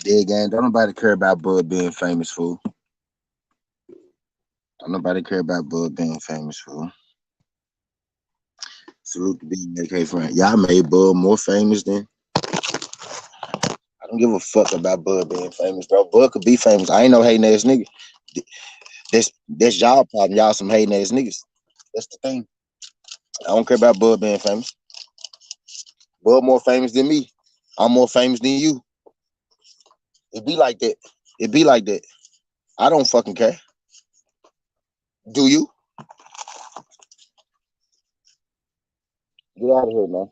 Dead game. Don't nobody care about Bud being famous, fool. Don't nobody care about Bud being famous, fool. Salute to BLK friend. Y'all made Bud more famous than. I don't give a fuck about Bud being famous, bro. Bud could be famous. I ain't no hating ass nigga. That's y'all problem. Y'all some hating ass niggas. That's the thing. I don't care about Bud being famous. Bud more famous than me. I'm more famous than you. It be like that. It be like that. I don't fucking care. Do you? Get out of here, man.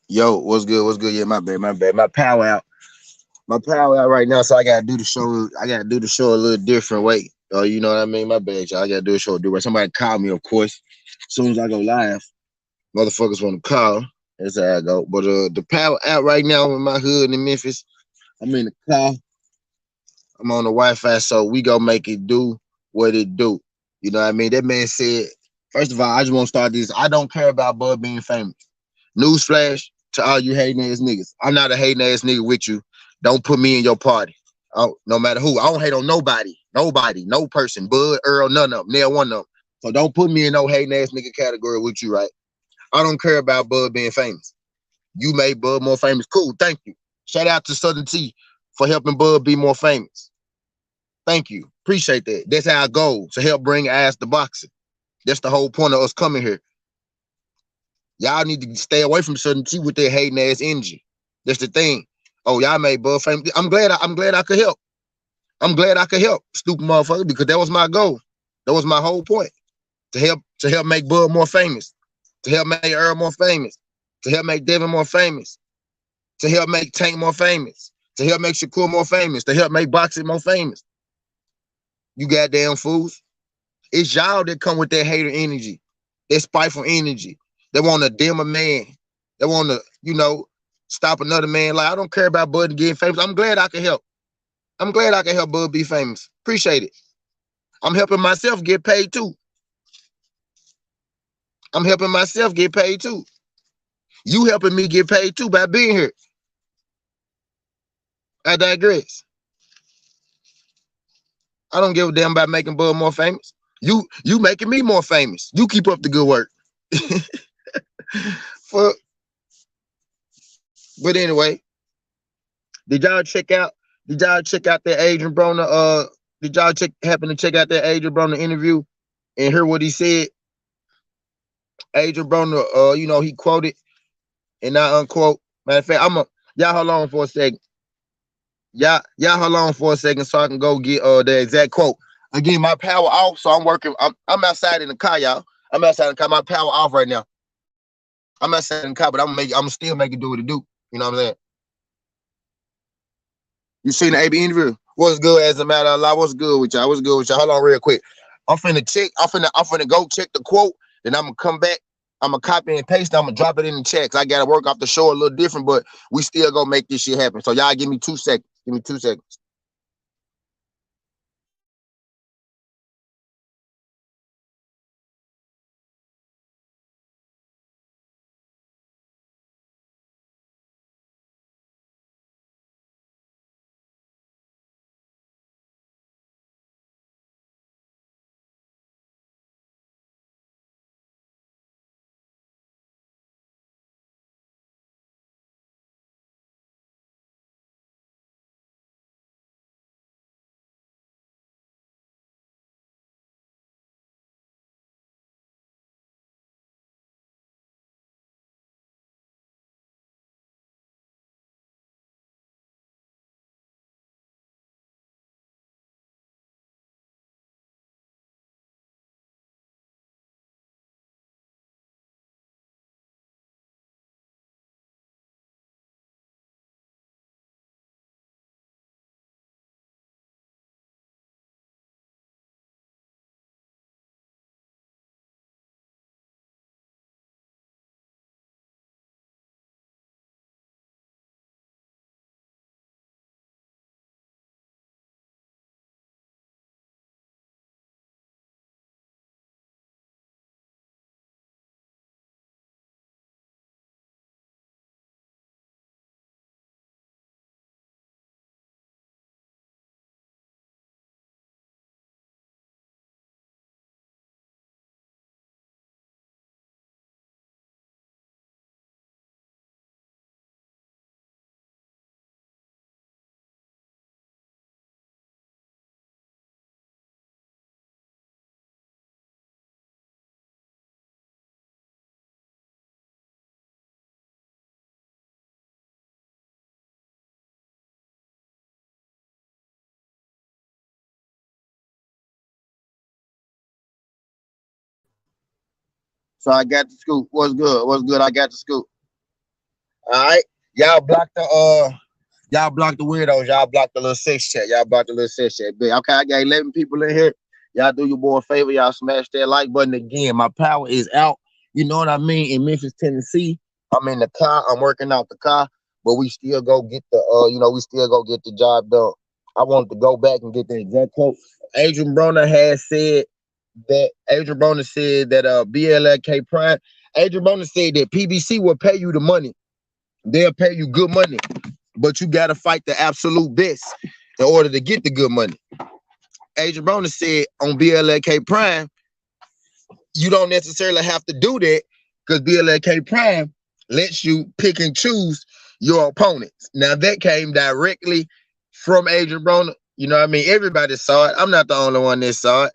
Yo, what's good? What's good? Yeah, my bad, my bad. My power out. My power out right now, so I gotta do the show. I gotta do the show a little different way. You know what I mean? My bad, y'all. I gotta do the show different. Somebody call me, of course. As soon as I go live, motherfuckers want to call. That's how I go. But the power out right now in my hood in Memphis. I'm in the car. I'm on the Wi-Fi, so we gonna make it do what it do. You know what I mean? That man said, first of all, I just want to start this. I don't care about Bud being famous. Newsflash to all you hating ass niggas. I'm not a hating ass nigga with you. Don't put me in your party. Oh, no matter who. I don't hate on nobody. Nobody. No person. Bud, Earl, none of them. Nail one of them. So don't put me in no hating ass nigga category with you, right? I don't care about Bud being famous. You made Bud more famous. Cool. Thank you. Shout out to Southern T for helping Bud be more famous. Thank you. Appreciate that. That's our goal, to help bring ass to boxing. That's the whole point of us coming here. Y'all need to stay away from Southern T with their hating ass energy. That's the thing. Oh, y'all made Bud famous. I'm glad I could help. I'm glad I could help, stupid motherfucker, because that was my goal. That was my whole point. To help make Bud more famous. To help make Earl more famous. To help make Devin more famous. To help make Tank more famous. To help make Shakur more famous. To help make boxing more famous. You goddamn fools. It's y'all that come with that hater energy, that spiteful energy. They want to dim a man. They want to, stop another man. Like, I don't care about Bud getting famous. I'm glad I can help. I'm glad I can help Bud be famous. Appreciate it. I'm helping myself get paid too. I'm helping myself get paid too. You helping me get paid too by being here. I digress. I don't give a damn about making Bud more famous. You making me more famous. You keep up the good work. But anyway, did y'all check out that Adrian Broner? Did y'all happen to check out that Adrian Broner interview and hear what he said? Adrian Broner, he quoted and I unquote. Matter of fact, y'all hold on for a second. Y'all hold on for a second so I can go get the exact quote. Again, my power off, so I'm working. I'm outside in the car, y'all. I'm outside in the car. My power off right now. I'm outside in the car, but I'm still making do what it do. You know what I'm saying? You seen the AB interview? What's good as a matter of law? What's good with y'all? What's good with y'all? Hold on real quick. I'm finna check. I'm finna go check the quote. Then I'm gonna come back. I'm gonna copy and paste. I'm gonna drop it in the checks. I gotta work off the show a little different, but we still gonna make this shit happen. So y'all give me 2 seconds. Give me 2 seconds. So I got the scoop. What's good? What's good? I got the scoop. All right. Y'all block the y'all block the weirdos. Y'all block the little sex chat. Y'all block the little sex chat. Big. Okay, I got 11 people in here. Y'all do your boy a favor. Y'all smash that like button again. My power is out. You know what I mean? In Memphis, Tennessee. I'm in the car. I'm working out the car, but we still go get the we still go get the job done. I wanted to go back and get the exact quote. Adrian Broner has said that BLK Prime. Adrian Broner said that PBC will pay you the money. They'll pay you good money, but you got to fight the absolute best in order to get the good money. Adrian Broner said on BLK Prime, you don't necessarily have to do that because BLK Prime lets you pick and choose your opponents. Now that came directly from Adrian Broner. You know what I mean? Everybody saw it. I'm not the only one that saw it.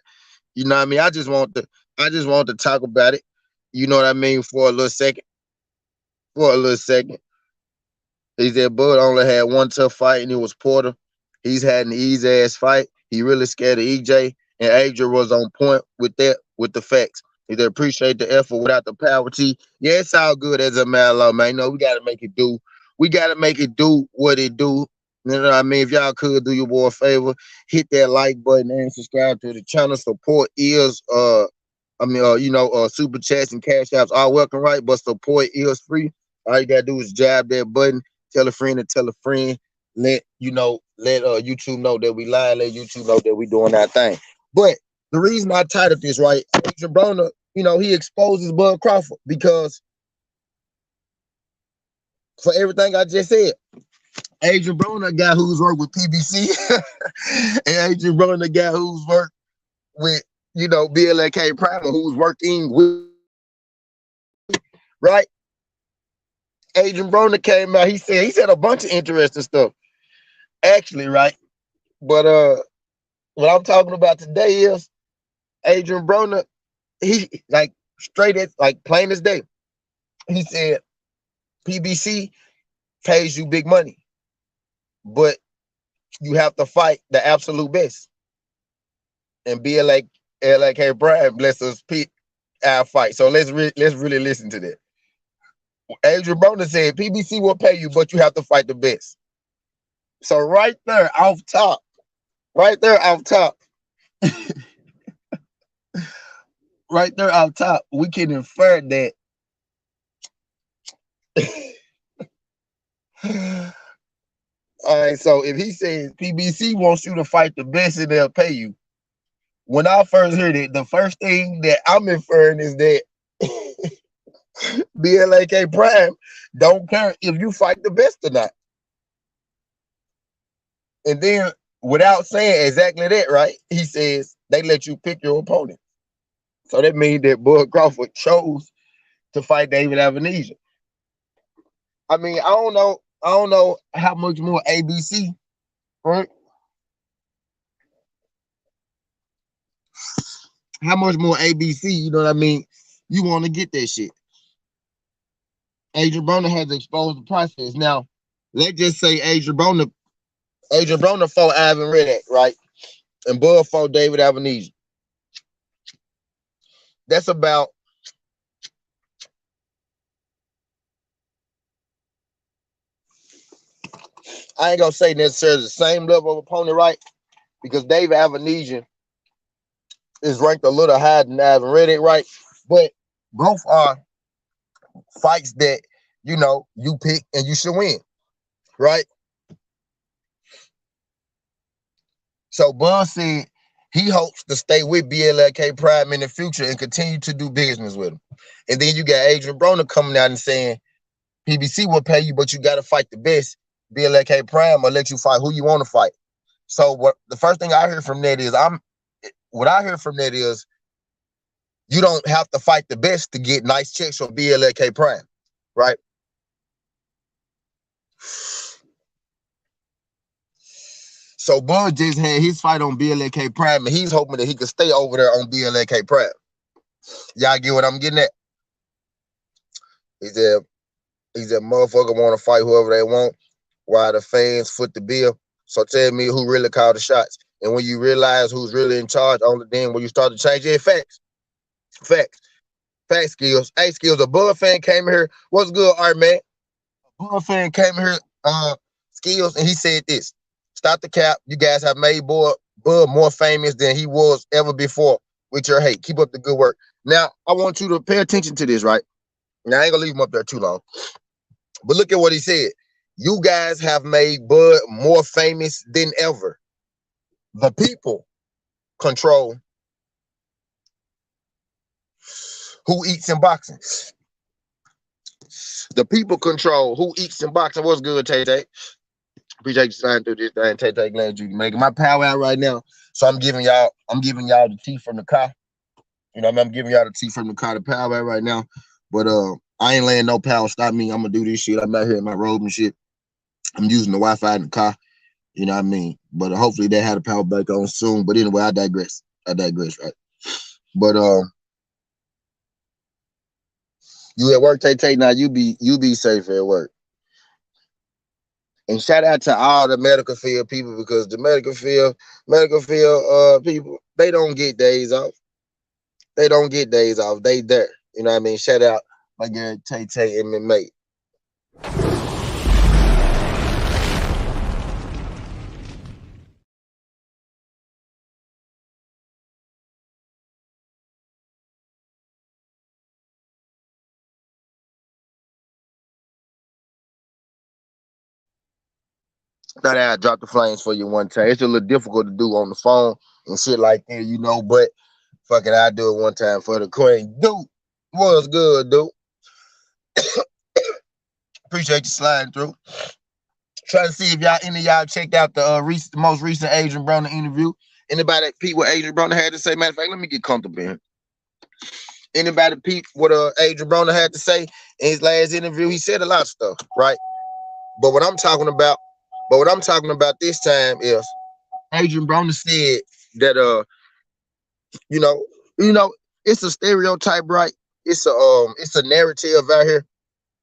You know what I mean? I just want to talk about it. You know what I mean? For a little second. For a little second. He said Bud only had one tough fight, and it was Porter. He's had an easy ass fight. He really scared of EJ, and Adrian was on point with the facts. He said appreciate the effort without the power. Yeah, it's all good as a man, man. You know, we gotta make it do. We gotta make it do what it do. You know what I mean? If y'all could do your boy a favor, hit that like button and subscribe to the channel. Support is super chats and cash apps are welcome, right? But support is free. All you gotta do is jab that button, tell a friend and tell a friend. Let YouTube know that we live. Let YouTube know that we doing our thing. But the reason I titled this, right, Adrian Broner, he exposes Bud Crawford because for everything I just said, Adrian Broner, a guy who's worked with PBC, and Adrian Broner, a guy who's worked with BLK Primer, who's working with, right? Adrian Broner came out. He said a bunch of interesting stuff, actually, right? But what I'm talking about today is Adrian Broner. He like straight as like plain as day. He said PBC pays you big money, but you have to fight the absolute best. And BLK Brian bless us pick our fight. So let's really listen to that. Adrian Broner said PBC will pay you, but you have to fight the best. So right there off top, right there off top, we can infer that All right, so if he says PBC wants you to fight the best and they'll pay you, when I first heard it, the first thing that I'm inferring is that BLK Prime don't care if you fight the best or not. And then, without saying exactly that, right, he says they let you pick your opponent. So that means that Bud Crawford chose to fight David Avenesia. I mean, I don't know how much more ABC, right? How much more ABC, you know what I mean? You want to get that shit. Adrian Broner has exposed the process. Now, let's just say Adrian Broner fought Ivan Redak, right? And Bud fought David Avenesia. That's about I ain't gonna say necessarily the same level of opponent, right? Because David Avenesia is ranked a little higher than Ivan Redak, right? But both are fights that you pick and you should win, right? So Bud said he hopes to stay with BLK Prime in the future and continue to do business with him. And then you got Adrian Broner coming out and saying PBC will pay you, but you got to fight the best. BLK Prime will let you fight who you want to fight. So what the first thing I hear from that is you don't have to fight the best to get nice checks from BLK Prime, right? So Bud just had his fight on BLK Prime, and he's hoping that he can stay over there on BLK Prime. Y'all get what I'm getting at? He said motherfucker want to fight whoever they want, while the fans foot the bill. So tell me who really called the shots. And when you realize who's really in charge, only then when you start to change it. Facts. Skills. Hey, Skills, a Bud fan came here. What's good, Art, man? A Bud fan came here, Skills, and he said this. Stop the cap. You guys have made Bud more famous than he was ever before with your hate. Keep up the good work. Now, I want you to pay attention to this, right? Now, I ain't going to leave him up there too long. But look at what he said. You guys have made Bud more famous than ever. The people control who eats in boxing. The people control who eats in boxing. What's good, Tay-Tay? Appreciate you signing through this thing. Tay-Tay, glad you making my power out right now. So I'm giving y'all the tea from the car. You know, I'm giving y'all the tea from the car, the power out right now. But I ain't letting no power stop me. I'm gonna do this shit. I'm out here in my robe and shit. I'm using the Wi-Fi in the car. You know what I mean? But hopefully they have the power back on soon. But anyway, I digress, right? But you at work, Tay-Tay, now you be safe at work. And shout out to all the medical field people, because the medical field people, they don't get days off. They don't get days off. They there. You know what I mean? Shout out my girl Tay-Tay and my mate. Thought I'd drop the flames for you one time. It's a little difficult to do on the phone and shit like that, you know, but fuck it, I'll do it one time for the queen. Dude, what's good, dude? Appreciate you sliding through. Trying to see if any of y'all checked out the most recent Adrian Broner interview. Anybody peep what Adrian Broner had to say? Matter of fact, let me get comfortable here. Anybody peep what Adrian Broner had to say in his last interview? He said a lot of stuff, right? But what I'm talking about this time is Adrian Broner said that it's a stereotype, right? It's a narrative out here.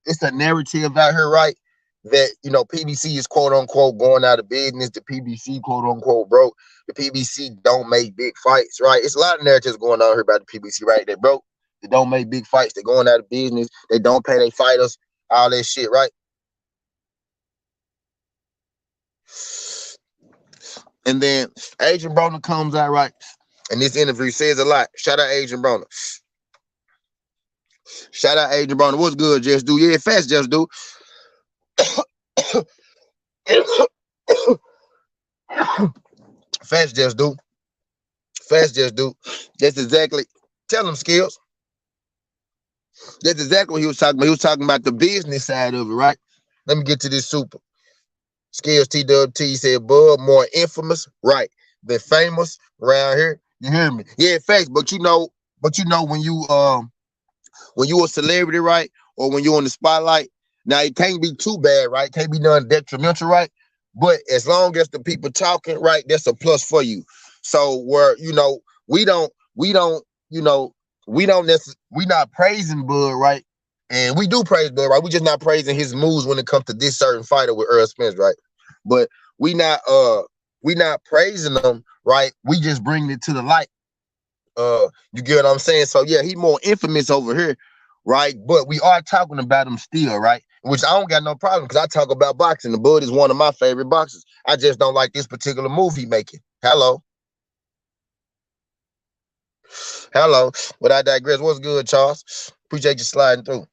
It's a narrative out here, right? That PBC is quote unquote going out of business. The PBC quote unquote broke. The PBC don't make big fights, right? It's a lot of narratives going on here about the PBC, right? They broke. They don't make big fights. They're going out of business. They don't pay their fighters. All that shit, right? And then Adrian Broner comes out, right? And this interview says a lot. Shout out Adrian Broner. Shout out Adrian Broner. What's good, Just Do? Yeah, fast, Just Do. Fast, Just Do. Fast, Just Do. That's exactly. Tell them, Skills. That's exactly what he was talking about. He was talking about the business side of it, right? Let me get to this super. Skills TWT said, Bud, more infamous, right, than famous around here. You hear me? Yeah, facts. But you know when you a celebrity, right, or when you're on the spotlight, now it can't be too bad, right? Can't be none detrimental, right? But as long as the people talking, right, that's a plus for you. So where we not praising Bud, right? And we do praise Bud, right? We just not praising his moves when it comes to this certain fighter with Earl Spence, right? But we not praising them, right? We just bringing it to the light. You get what I'm saying? So yeah, he more infamous over here, right? But we are talking about him still, right? Which I don't got no problem because I talk about boxing. The Bud is one of my favorite boxers. I just don't like this particular move he making. Hello. But I digress. What's good, Charles? Appreciate you sliding through.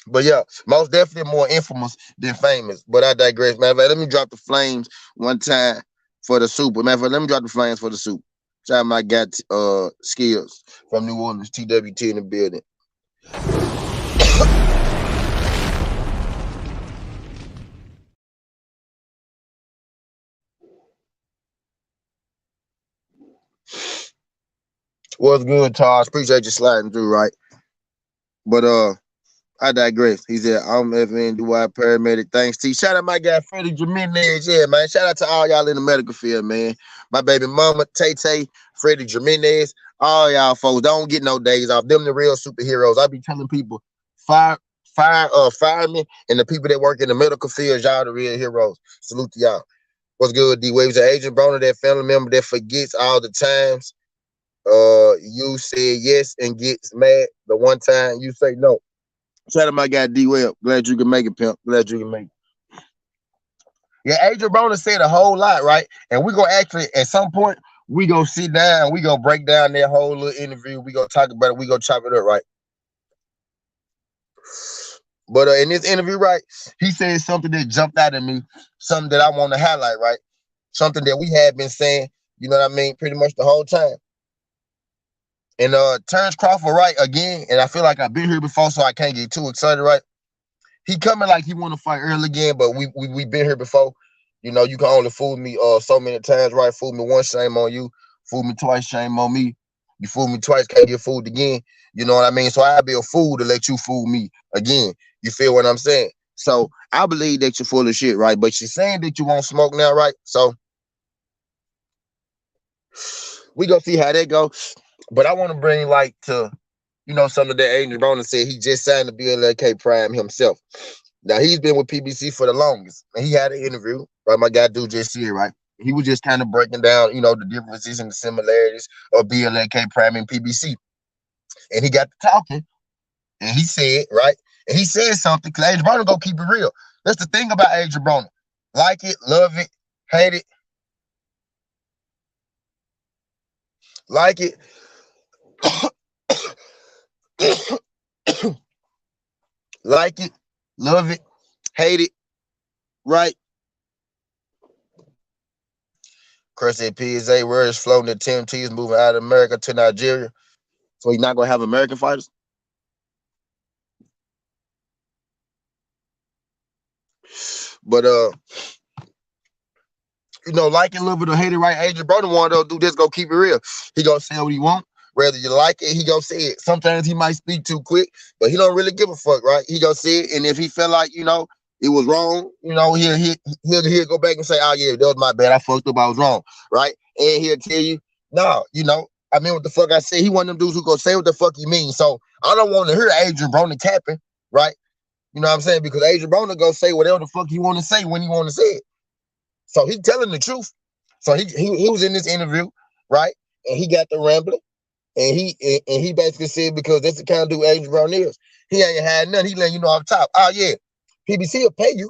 But yeah, most definitely more infamous than famous. But I digress. Matter of fact, let me drop the flames one time for the super. Matter of fact, let me drop the flames for the super. Shout out my guy Skills from New Orleans, TWT in the building. What's good, Charles? Appreciate you sliding through, right? But I digress. He said, I'm FN Dwight paramedic. Thanks, T. Shout out my guy, Freddie Jimenez. Yeah, man. Shout out to all y'all in the medical field, man. My baby mama, Tay, Freddie Jimenez. All y'all folks don't get no days off. Them the real superheroes. I be telling people, firemen and the people that work in the medical field, y'all the real heroes. Salute to y'all. What's good, D Waves? An Agent Broner, that family member that forgets all the times you said yes and gets mad the one time you say no. Shout out my guy D Web. Glad you can make it, pimp. Glad you can make it. Yeah, Adrian Broner said a whole lot, right? And we gonna actually at some point we gonna sit down, we gonna break down that whole little interview. We gonna talk about it, we gonna chop it up, right? But in this interview, right, he said something that jumped out at me, something that I want to highlight, right? Something that we had been saying, you know what I mean, pretty much the whole time. And Terrence Crawford, right, again, and I feel like I've been here before, so I can't get too excited, right? He coming like he want to fight early again, but we been here before. You know, you can only fool me so many times, right? Fool me once, shame on you. Fool me twice, shame on me. You fool me twice, can't get fooled again. You know what I mean? So I'd be a fool to let you fool me again. You feel what I'm saying? So I believe that you're full of shit, right? But you're saying that you won't smoke now, right? So we gonna see how that goes. But I want to bring like to, you know, something that Adrian Broner said. He just signed the BLK Prime himself. Now he's been with PBC for the longest, and he had an interview, right? My guy dude just here, right? He was just kind of breaking down, you know, the differences and the similarities of BLK Prime and PBC. And he got to talking, and he said, right? And he said something, because Adrian Broner gonna keep it real. That's the thing about Adrian Broner. Like it, love it, hate it. Like it. Like it, love it, hate it, right? Chris said PSA where is floating the TMT is moving out of America to Nigeria. So he's not gonna have American fighters. But you know, like it, love it, or hate it, right? Adrian Broner one though, do this, go keep it real. He gonna say what he want. Whether you like it, he gonna say it. Sometimes he might speak too quick, but he don't really give a fuck, right? He gonna say it, and if he feel like, you know, it was wrong, you know, he'll go back and say, oh yeah, that was my bad. I fucked up, I was wrong, right? And he'll tell you, no, you know, I mean what the fuck I said. He one of them dudes who gonna say what the fuck he mean. So I don't want to hear Adrian Broner capping, right? You know what I'm saying? Because Adrian Broner gonna say whatever the fuck he want to say when he want to say it. So he telling the truth. So he was in this interview, right? And he got the rambling. And he basically said, because that's the kind of dude Adrian Broner is. He ain't had nothing. He letting you know off top. Oh yeah, PBC will pay you.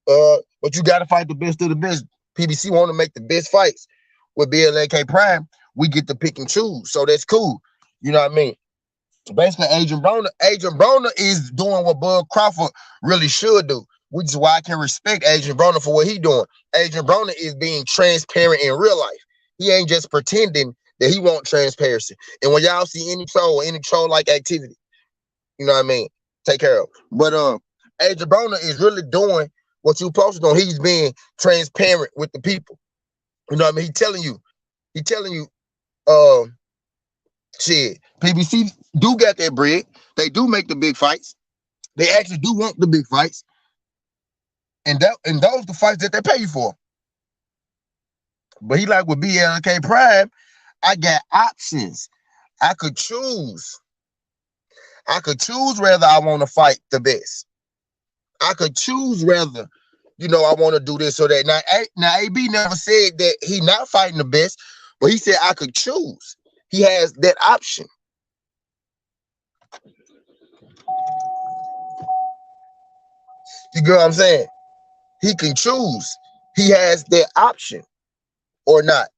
But you gotta fight the best of the best. PBC want to make the best fights. With BLK Prime, we get to pick and choose. So that's cool. You know what I mean? Basically, Agent Broner is doing what Bud Crawford really should do, which is why I can respect Agent Broner for what he doing. Agent Broner is being transparent in real life. He ain't just pretending that he want transparency. And when y'all see any troll like activity, you know what I mean, take care of. But Agent Broner is really doing what you posted on. He's being transparent with the people. You know what I mean? He telling you, shit, PBC do got that bread. They do make the big fights. They actually do want the big fights. And those the fights that they pay you for. But he like with BLK Prime, I got options. I could choose. I could choose whether I want to fight the best. I could choose whether, I want to do this or that. Now AB never said that he not fighting the best, but he said I could choose. He has that option. You get what I'm saying? He can choose. He has that option or not,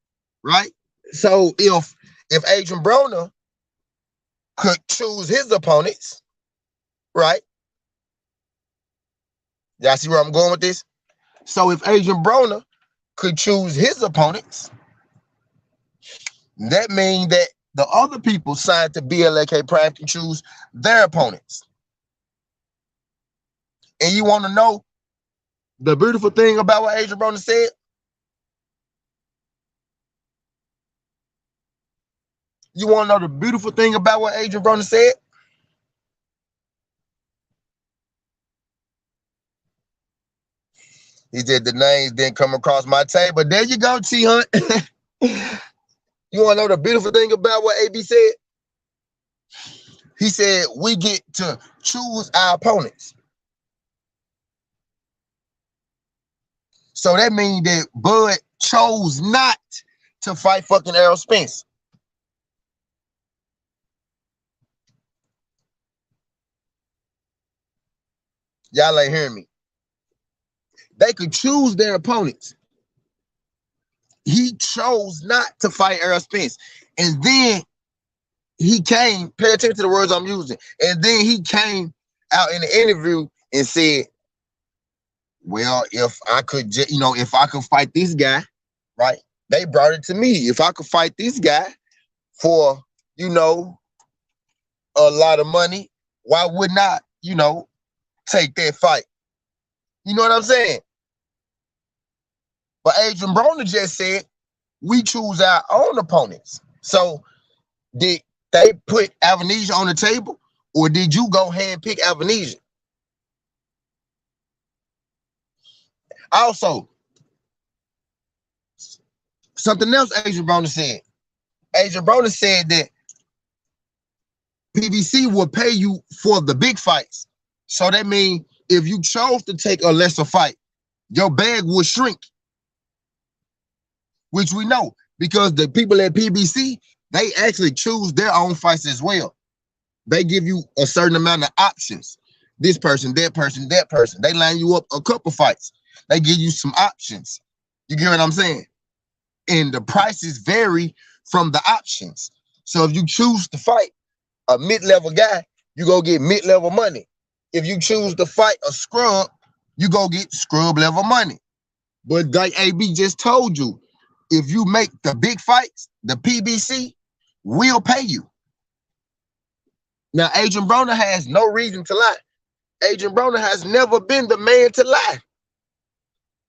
right? So if Adrian Broner could choose his opponents, right? Y'all see where I'm going with this? So if Adrian Broner could choose his opponents, that means that the other people signed to BLK Prime can choose their opponents. And you want to know the beautiful thing about what Adrian Broner said? You want to know the beautiful thing about what Adrian Broner said? He said the names didn't come across my table. There you go, T Hunt. You want to know the beautiful thing about what AB said? He said we get to choose our opponents. So that means that Bud chose not to fight fucking Errol Spence. Y'all ain't hearing me. They could choose their opponents. He chose not to fight Errol Spence. And then he came, pay attention to the words I'm using, and then he came out in the interview and said, well, if I could, if I could fight this guy, right? They brought it to me. If I could fight this guy for, a lot of money, why wouldn't I, take that fight? You know what I'm saying? But Adrian Broner just said, we choose our own opponents. So did they put Avanesia on the table, or did you go handpick Avanesia? Also, something else Adrian Broner said. Adrian Broner said that PBC will pay you for the big fights. So that means if you chose to take a lesser fight, your bag will shrink. Which we know, because the people at PBC, they actually choose their own fights as well. They give you a certain amount of options. This person, that person, that person. They line you up a couple fights. They give you some options. You get what I'm saying? And the prices vary from the options. So if you choose to fight a mid-level guy, you go get mid-level money. If you choose to fight a scrub, you go get scrub level money. But like AB just told you, if you make the big fights, the PBC will pay you. Now, Adrian Broner has no reason to lie. Adrian Broner has never been the man to lie.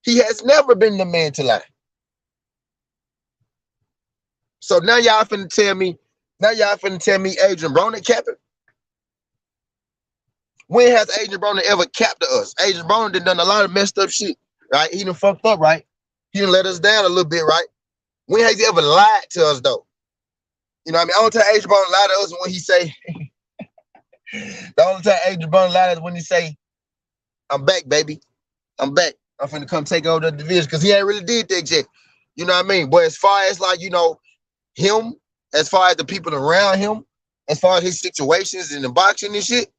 He has never been the man to lie. So now y'all finna tell me Adrian Broner capping? When has Adrian Broner ever capped us? Adrian Broner done a lot of messed up shit, right? He done fucked up, right? He done let us down a little bit, right? When has he ever lied to us, though? You know what I mean? The only time Adrian Broner lied to us when he say, the only time Adrian Broner lied to us when he say, I'm back, baby. I'm back. I'm finna come take over the division, because he ain't really did that yet. You know what I mean? But as far as him, as far as the people around him, as far as his situations in the boxing and shit,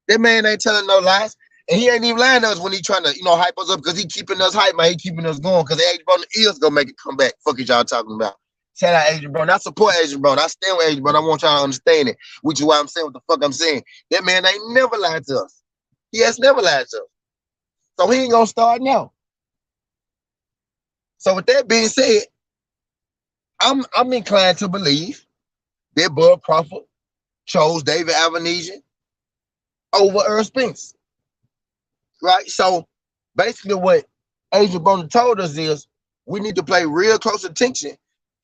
that man ain't telling no lies. And he ain't even lying to us when he trying to, hype us up, because he keeping us hype, man. He keeping us going, because Adrian Broner is gonna make it come back. Fuck is y'all talking about? Shout out Adrian Broner. I support Adrian Broner. I stand with Adrian Broner. I want y'all to understand it, which is why I'm saying what the fuck I'm saying. That man ain't never lied to us. He has never lied to us. So he ain't gonna start now. So with that being said, I'm inclined to believe that Bud Crawford chose David Avenesian over Earl Spence. Right? So basically what Adrian Broner told us is we need to pay real close attention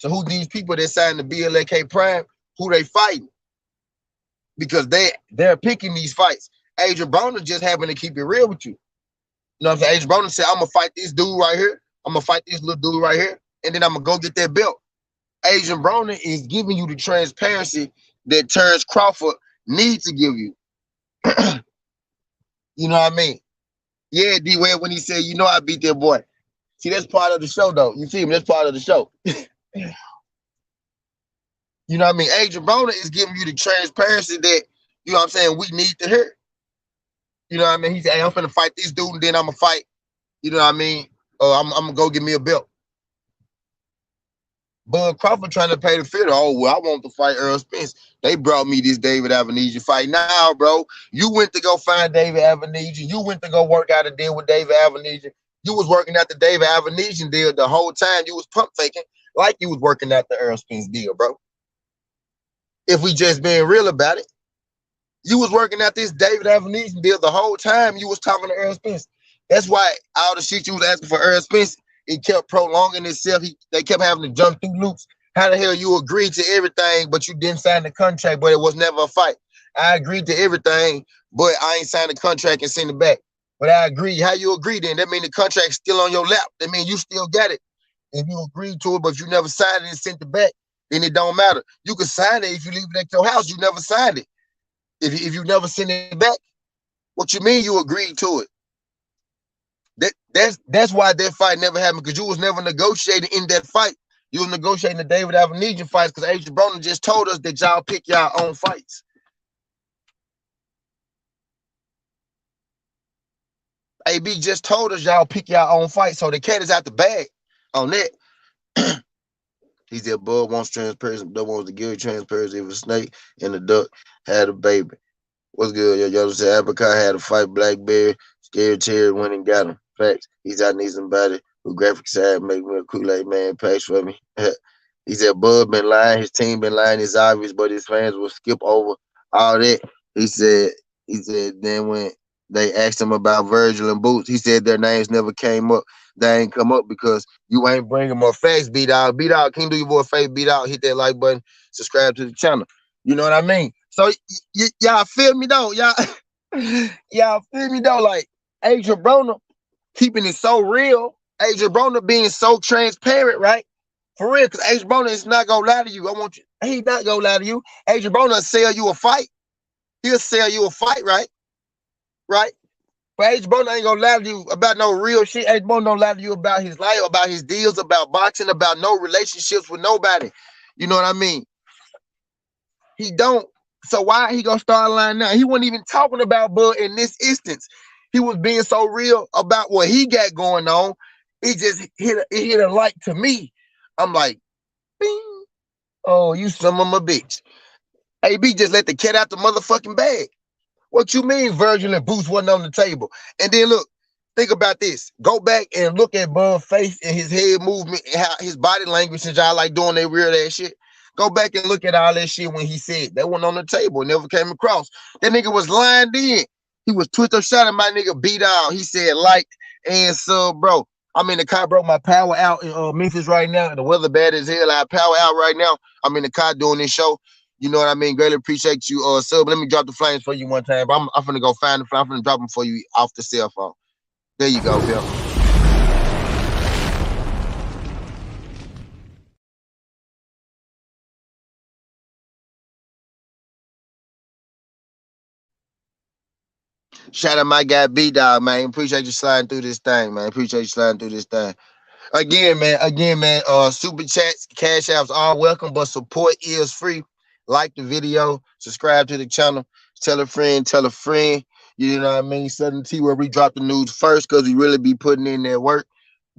to who these people that signed the BLK Prime, who they fighting. Because they're picking these fights. Adrian Broner just happened to keep it real with you. You know what I'm saying? Adrian Broner said, I'm gonna fight this dude right here. I'm gonna fight this little dude right here, and then I'm gonna go get that belt. Adrian Broner is giving you the transparency that Terrence Crawford needs to give you. You know what I mean? Yeah, D-Web, when he said, you know I beat that boy. See, that's part of the show, though. You see him? That's part of the show. You know what I mean? Adrian Broner is giving you the transparency that, you know what I'm saying, we need to hear. You know what I mean? He said, hey, I'm finna fight this dude, and then I'm gonna fight, you know what I mean? I'm gonna go get me a belt. Bud Crawford trying to pay the fiddle. Oh, well, I want to fight Earl Spence. They brought me this David Avenesian fight. Now, bro, you went to go find David Avenesian. You went to go work out a deal with David Avenesian. You was working out the David Avenesian deal the whole time. You was pump faking like you was working out the Earl Spence deal, bro. If we just being real about it, you was working out this David Avenesian deal the whole time you was talking to Earl Spence. That's why all the shit you was asking for Earl Spence, it kept prolonging itself. They kept having to jump through loops. How the hell you agreed to everything, but you didn't sign the contract, but it was never a fight? I agreed to everything, but I ain't signed the contract and sent it back. But I agree. How you agree then? That means the contract's still on your lap. That means you still got it. If you agreed to it, but you never signed it and sent it back, then it don't matter. You can sign it if you leave it at your house. You never signed it. If you never send it back, what you mean you agreed to it? That's why that fight never happened, because you was never negotiating in that fight. You was negotiating the David Avenesian fights because Adrian Broner just told us that y'all pick y'all own fights. AB just told us y'all pick y'all own fights, so the cat is out the bag on that. He said, Bud wants transparency, Bud wants to give transparency if a snake and a duck had a baby. What's good, yo? Y'all said Apricot had to fight Blackberry, scared Cherry went and got him. Facts. He said, I need somebody who graphics side make me a Kool-Aid man page for me. He said, Bud been lying, his team been lying, it's obvious, but his fans will skip over all that. He said, then when they asked him about Virgil and Boots, he said their names never came up. They ain't come up because you ain't bringing more facts, B-Dog. B-Dog, can you do your boy face, B-Dog? Hit that like button, subscribe to the channel. You know what I mean? So y'all feel me though? Y'all feel me though? Like Adrian Broner keeping it so real. Adrian Broner being so transparent, right? For real, because Adrian Broner is not gonna lie to you. He's not gonna lie to you. Adrian Broner will sell you a fight. He'll sell you a fight, right? Right? But Adrian Broner ain't gonna lie to you about no real shit. Adrian Broner don't lie to you about his life, about his deals, about boxing, about no relationships with nobody. You know what I mean? He don't. So why he gonna start lying now? He wasn't even talking about Bud in this instance. He was being so real about what he got going on. It just hit a light to me. I'm like, bing. Oh, you son of a bitch. AB just let the cat out the motherfucking bag. What you mean Virgil and Boots wasn't on the table? And then look, think about this. Go back and look at Bud's face and his head movement and how his body language, since y'all like doing that weird ass shit. Go back and look at all that shit when he said that wasn't on the table. It never came across. That nigga was lying then. He was Twitter shouting my nigga beat out. He said like and sub, bro. I'm in the car, bro. My power out in Memphis right now. The weather bad as hell. I power out right now. I'm in the car doing this show. You know what I mean? Greatly appreciate you, sub. Let me drop the flames for you one time. But I'm finna go find the flame. I'm finna drop them for you off the cell phone. There you go, Bill. Shout out my guy B-Dog, man. Appreciate you sliding through this thing, man. Appreciate you sliding through this thing. Again, man, super chats, cash apps all welcome, but support is free. Like the video, subscribe to the channel, tell a friend, tell a friend. You know what I mean? Southern T, where we drop the news first, because we really be putting in that work.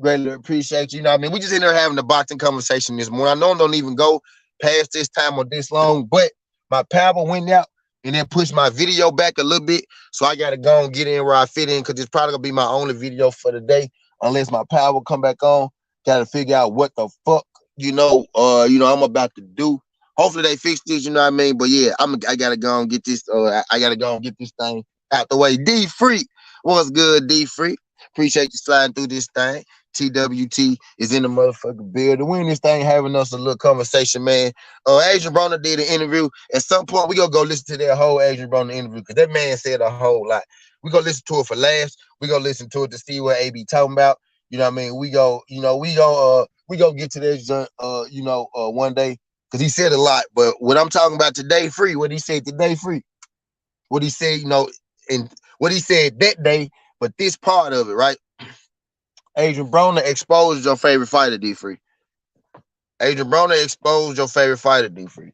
Greatly appreciate you. You know what I mean? We just in there having a boxing conversation this morning. I know I don't even go past this time or this long, but my power went out and then pushed my video back a little bit. So I gotta go and get in where I fit in because it's probably gonna be my only video for the day unless my power come back on. Gotta figure out what the fuck, I'm about to do. Hopefully they fix this, you know what I mean? But yeah, I gotta go and get this, I gotta go and get this thing out the way. D Free. What's good, D Free? Appreciate you sliding through this thing. TWT is in the motherfucking building. We in this thing having us a little conversation, man. Adrian Broner did an interview. At some point, we gonna go listen to that whole Adrian Broner interview because that man said a whole lot. We gonna listen to it for last. We gonna listen to it to see what AB talking about. You know what I mean? We go get to this one day because he said a lot. But what I'm talking about today, Free, what he said today, Free, what he said, and what he said that day, but this part of it, right? Adrian Broner exposed your favorite fighter, D Free. Adrian Broner exposed your favorite fighter, D Free.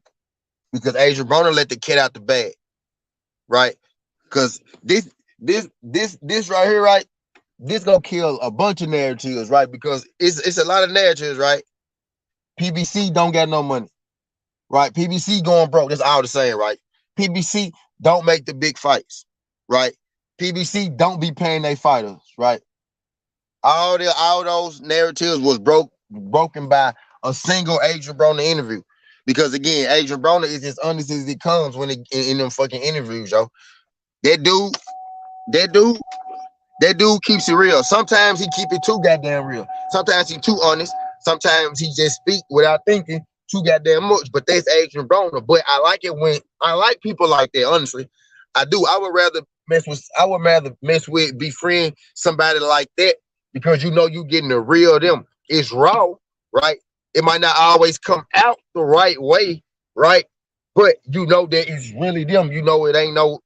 Because Adrian Broner let the cat out the bag, right? Because this right here, right? This gonna kill a bunch of narratives, right? Because it's a lot of narratives, right? PBC don't got no money, right? PBC going broke. That's all the same, right? PBC don't make the big fights, right? PBC don't be paying their fighters, right? All those narratives was broken by a single Adrian Broner interview. Because again, Adrian Broner is as honest as it comes when in them fucking interviews, yo. That dude keeps it real. Sometimes he keep it too goddamn real. Sometimes he too honest. Sometimes he just speak without thinking too goddamn much. But that's Adrian Broner. But I like people like that, honestly. I do. I would rather mess with, befriend somebody like that because you getting the real them. It's raw, right? It might not always come out the right way, right? But that it's really them. It ain't no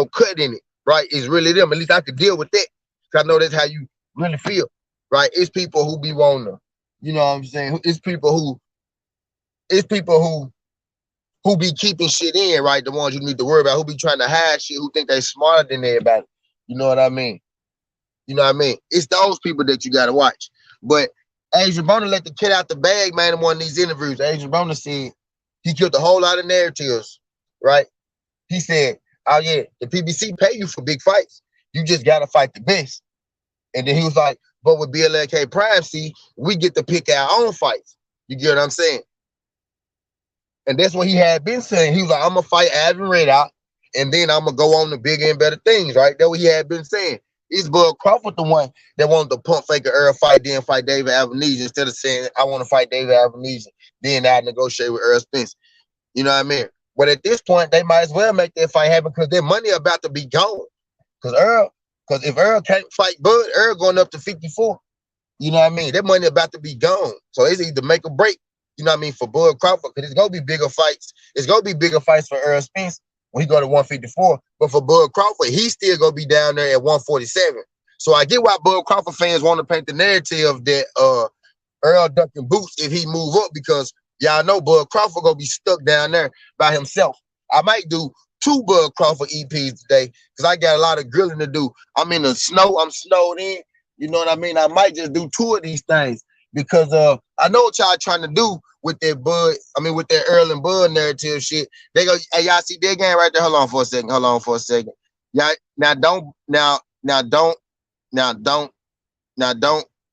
cut in it, right? It's really them. At least I could deal with that. Cause I know that's how you really feel, right? It's people who be wanting to, you know what I'm saying? It's people who be keeping shit in, right? The ones you need to worry about, who be trying to hide shit, who think they smarter than everybody. You know what I mean? It's those people that you gotta watch. But Adrian Broner let the kid out the bag, man, in one of these interviews. Adrian Broner said he killed a whole lot of narratives, right? He said, oh yeah, the PBC pay you for big fights. You just gotta fight the best. And then he was like, but with BLK Prime, see, we get to pick our own fights. You get what I'm saying? And that's what he had been saying. He was like, I'm gonna fight Adrian Red out, and then I'm gonna go on to bigger and better things, right? That's what he had been saying. Is Bud Crawford the one that wanted to pump fake Earl fight, then fight David Albanese instead of saying, I want to fight David Albanese, then I negotiate with Earl Spence. You know what I mean? But at this point, they might as well make that fight happen because their money about to be gone. Because if Earl can't fight Bud, Earl going up to 54. You know what I mean? That money about to be gone. So it's either make or break, you know what I mean, for Bud Crawford, because it's going to be bigger fights. It's going to be bigger fights for Earl Spence when he go to 154. But for Bud Crawford, he's still going to be down there at 147. So I get why Bud Crawford fans want to paint the narrative that Earl ducking boots if he move up, because y'all know Bud Crawford going to be stuck down there by himself. I might do 2 Bud Crawford EPs today because I got a lot of grilling to do. I'm in the snow. I'm snowed in. You know what I mean? I might just do 2 of these things because I know what y'all trying to do with that with that Earl and Bud narrative shit. They go, hey, y'all see that game right there? Hold on for a second. Y'all don't. Matter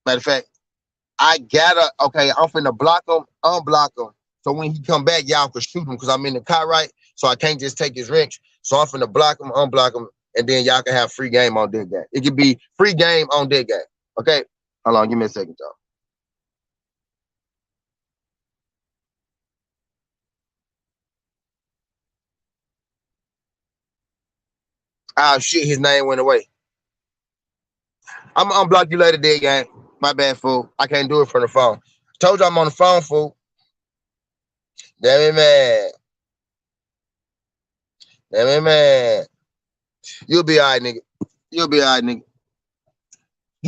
of fact, I'm finna block him, unblock him. So when he come back, y'all can shoot him because I'm in the car, right? So I can't just take his wrench. So I'm finna block him, unblock him, and then y'all can have free game on that game. It could be free game on that game. Okay? Hold on, give me a second, y'all. Oh shit, his name went away. I'm gonna unblock you later, dead game. My bad, fool. I can't do it from the phone. Told you I'm on the phone, fool. Damn it, man. You'll be all right, nigga. You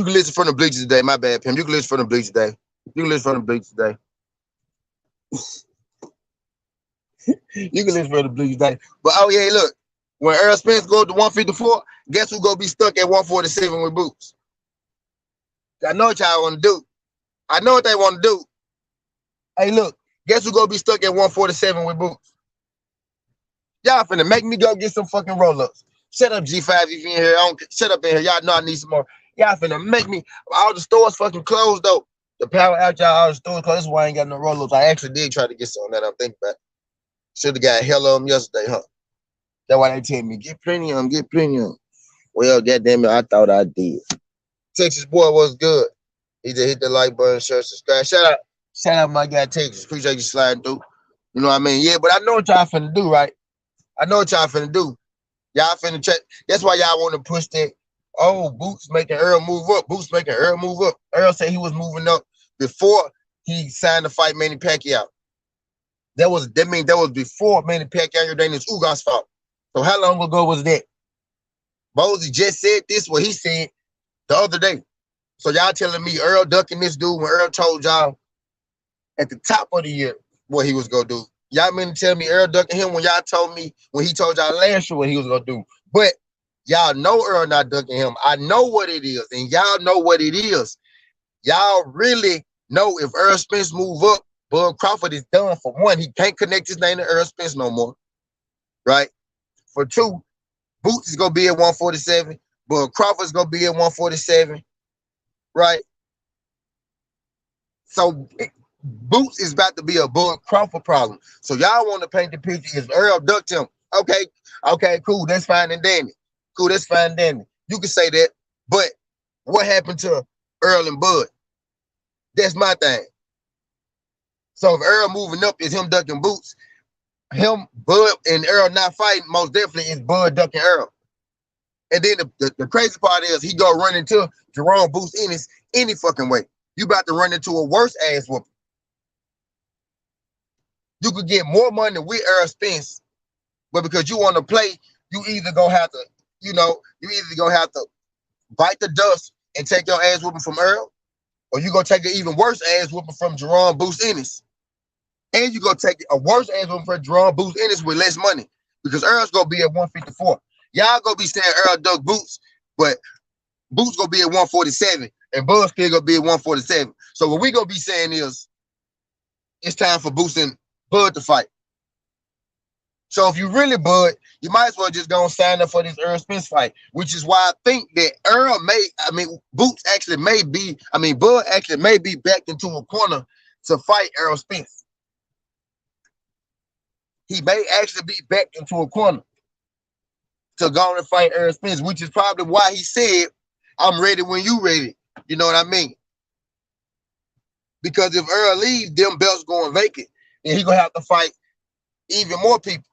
can listen from the bleachers today. My bad, Pim. You can listen from the bleachers today. You can listen from the bleachers today. But oh yeah, look. When Earl Spence go to 154, guess who gonna be stuck at 147 with Boots? I know what y'all want to do. I know what they want to do. Hey, look, guess who gonna be stuck at 147 with Boots? Y'all finna make me go get some fucking roll-ups. Shut up, G5, if you in here. I don't shut up in here. Y'all know I need some more. Y'all finna make me. All the stores fucking closed though. The power out, y'all. All the stores closed. That's why I ain't got no roll-ups. I actually did try to get some that I'm thinking about. Should have got hell of them yesterday, huh? That's why they tell me get plenty of them, get plenty of them. Well, goddamn it, I thought I did. Texas boy was good. He just hit the like button, share, subscribe. Shout out my guy Texas. Appreciate you sliding through. You know what I mean? Yeah, but I know what y'all finna do, right? I know what y'all finna do. Y'all finna check. That's why y'all want to push that. Oh, Boots making Earl move up. Boots making Earl move up. Earl said he was moving up before he signed to fight Manny Pacquiao. That was before Manny Pacquiao and Daniel Ugas fought. So how long ago was that? Bozy just said this, what he said the other day. So y'all telling me Earl ducking this dude when Earl told y'all at the top of the year what he was gonna do. Y'all mean to tell me Earl ducking him when y'all told me when he told y'all last year what he was gonna do. But y'all know Earl not ducking him. I know what it is, and y'all know what it is. Y'all really know if Earl Spence move up, Bud Crawford is done. For one, he can't connect his name to Earl Spence no more. Right? For two, Boots is gonna be at 147. Bud Crawford's gonna be at 147. Right? So Boots is about to be a Bud Crawford problem. So y'all want to paint the picture if Earl ducked him. Okay, cool. That's fine and dandy. Cool, that's fine and dandy. You can say that. But what happened to Earl and Bud? That's my thing. So if Earl moving up is him ducking Boots, him, Bud, and Earl not fighting, most definitely is Bud ducking Earl. And then the crazy part is he go run into Jerome Boots Ennis any fucking way. You about to run into a worse ass whooping. You could get more money with Earl Spence, but because you want to play, you either gonna have to, bite the dust and take your ass whooping from Earl, or you gonna take an even worse ass whooping from Jerome Boots Ennis. And you gonna take a worse ass whooping from Jerome Boots Ennis with less money. Because Earl's gonna be at 154. Y'all gonna be saying Earl duck Boots, but Boots gonna be at 147, and Bud's still gonna be at 147. So what we gonna be saying is it's time for Boots and Bud to fight. So if you really Bud, you might as well just go and sign up for this Earl Spence fight, which is why I think that Boots actually may be, Bud actually may be backed into a corner to fight Earl Spence. He may actually be backed into a corner to go and fight Earl Spence, which is probably why he said, I'm ready when you ready. You know what I mean? Because if Earl leaves, them belts going vacant, then he gonna have to fight even more people.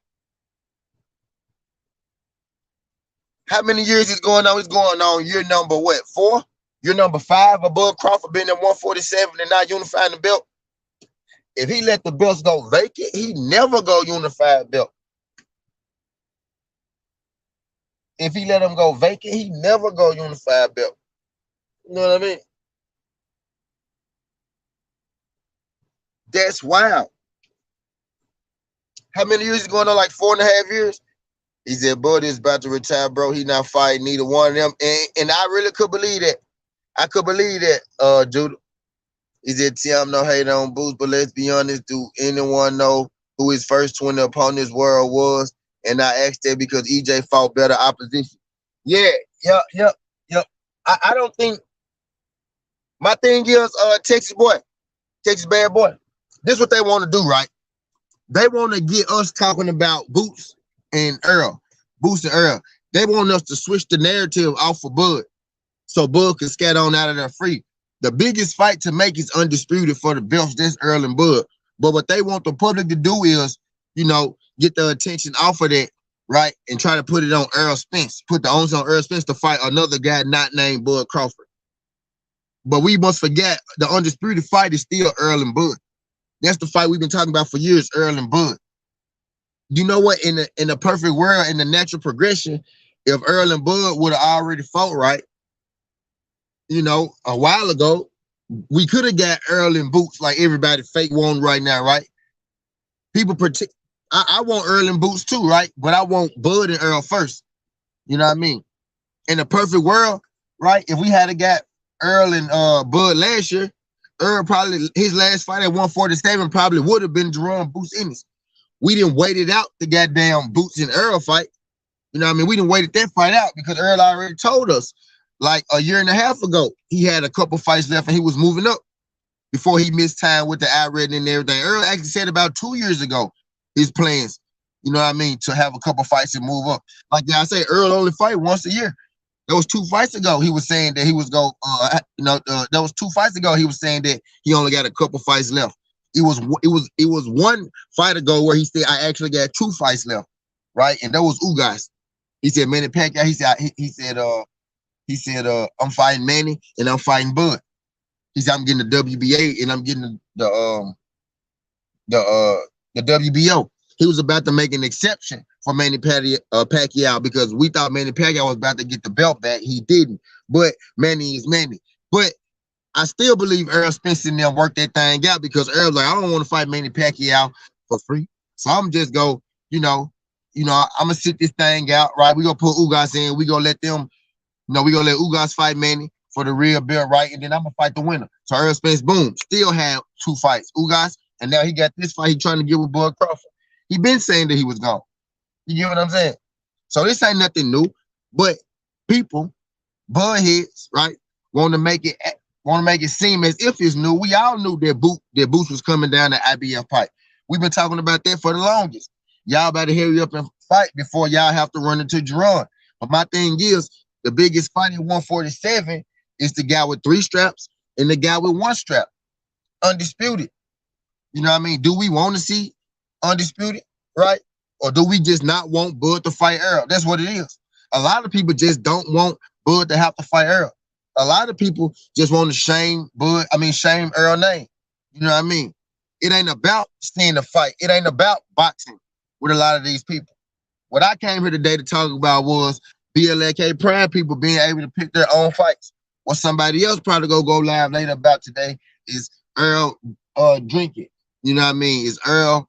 How many years is going on? It's going on year number what? 4? Year number 5 above Crawford being at 147 and not unifying the belt. If he let the belts go vacant, he never go unified belt. If he let them go vacant, he never go unified belt. You know what I mean? That's wild. How many years is going on? Like 4.5 years? He said, Buddy is about to retire, bro. He not fighting neither one of them. And I really could believe that. I could believe that, Judah. He said, Tim, no hate on Boots, but let's be honest, do anyone know who his first 20 opponents were or was? And I asked that because EJ fought better opposition. Yeah, yep. I don't think, my thing is, Texas bad boy. This is what they want to do, right? They want to get us talking about Boots and Earl. They want us to switch the narrative off of Bud so Bud can scat on out of there free. The biggest fight to make is undisputed for the belts. That's Earl and Bud. But what they want the public to do is, get the attention off of that, right? And try to put it on Earl Spence. Put the onus on Earl Spence to fight another guy not named Bud Crawford. But we must forget the undisputed fight is still Earl and Bud. That's the fight we've been talking about for years, Earl and Bud. You know what? In the perfect world, in the natural progression, if Earl and Bud would have already fought right, a while ago, we could have got Earl and Boots like everybody fake want right now, right? I want Earl and Boots too, right? But I want Bud and Earl first. You know what I mean? In the perfect world, right? If we had got Earl and Bud last year, Earl probably his last fight at 147 probably would have been Jerome Boots Ennis. We didn't wait it out the goddamn Boots and Earl fight. You know what I mean? We didn't wait that fight out because Earl already told us like a year and a half ago he had a couple fights left and he was moving up before he missed time with the outright and everything. Earl actually said about 2 years ago his plans, you know what I mean, to have a couple fights and move up. Like I say, Earl only fight once a year. That was 2 fights ago. He was saying that he was go. That was 2 fights ago. He was saying that he only got a couple fights left. It was 1 fight ago where he said I actually got 2 fights left, right? And that was Ugas. He said Manny Pacquiao. He said I'm fighting Manny and I'm fighting Bud. He said I'm getting the WBA and I'm getting the WBO. He was about to make an exception for Manny Pacquiao because we thought Manny Pacquiao was about to get the belt back. He didn't. But Manny is Manny. But I still believe Errol Spence and them worked that thing out because Errol's like, I don't want to fight Manny Pacquiao for free. So I'm just go, I'm gonna sit this thing out, right? We're gonna put Ugas in, we're gonna let them, we're gonna let Ugas fight Manny for the real belt, right? And then I'm gonna fight the winner. So Errol Spence, boom, still have 2 fights. Ugas, and now he got this fight he trying to get with Bud Crawford. He been saying that he was gone. You get what I'm saying? So this ain't nothing new, but people, bud heads, right, want to make it seem as if it's new. We all knew that Boots was coming down the IBF pipe. We've been talking about that for the longest. Y'all better hurry up and fight before y'all have to run into Jerron. But my thing is, the biggest fight at 147 is the guy with 3 straps and the guy with 1 strap. Undisputed. You know what I mean? Do we want to see undisputed, right? Or do we just not want Bud to fight Earl? That's what it is. A lot of people just don't want Bud to have to fight Earl. A lot of people just want to shame Earl name. You know what I mean? It ain't about seeing the fight. It ain't about boxing with a lot of these people. What I came here today to talk about was BLK Prime people being able to pick their own fights. What somebody else probably go live later about today is Earl drinking. You know what I mean? Is Earl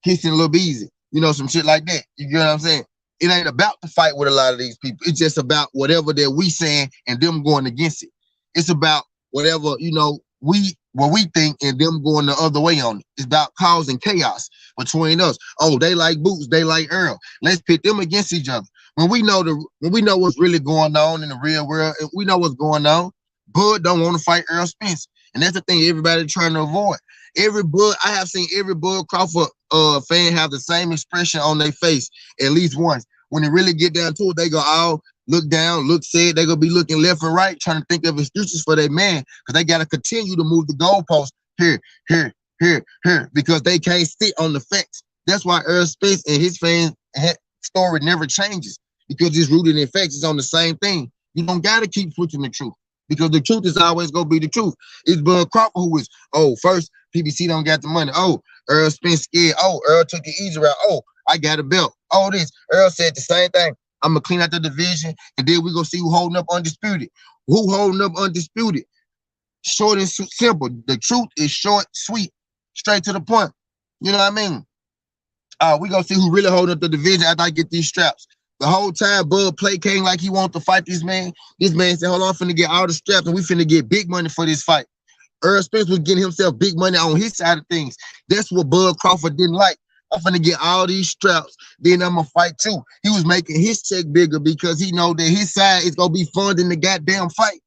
kissing Lil Beezy? Some shit like that. You get what I'm saying? It ain't about the fight with a lot of these people. It's just about whatever that we saying and them going against it. It's about whatever, what we think and them going the other way on it. It's about causing chaos between us. Oh, they like Boots, they like Earl. Let's pit them against each other. When we know what's really going on in the real world, and we know what's going on, Bud don't want to fight Errol Spence. And that's the thing everybody's trying to avoid. I have seen every Bud Crawford fan have the same expression on their face at least once. When they really get down to it, they go all look down, look sad. They gonna be looking left and right, trying to think of excuses for their man, because they gotta continue to move the goalpost here, because they can't sit on the facts. That's why Errol Spence and his fans story never changes, because it's rooted in facts. It's on the same thing. You don't gotta keep switching the truth, because the truth is always gonna be the truth. It's Bud Crawford who is, first PBC don't got the money. Earl Spence scared. Earl took the easy route. I got a belt. This. Earl said the same thing. I'm going to clean out the division, and then we're going to see who holding up undisputed. Who holding up undisputed? Short and simple. The truth is short, sweet, straight to the point. You know what I mean? We're going to see who really holding up the division after I get these straps. The whole time, Bud placating like he wants to fight this man. This man said, hold on, I'm finna get all the straps, and we finna get big money for this fight. Earl Spence was getting himself big money on his side of things. That's what Bud Crawford didn't like. I'm finna get all these straps, then I'm gonna fight too. He was making his check bigger because he know that his side is gonna be funding the goddamn fight.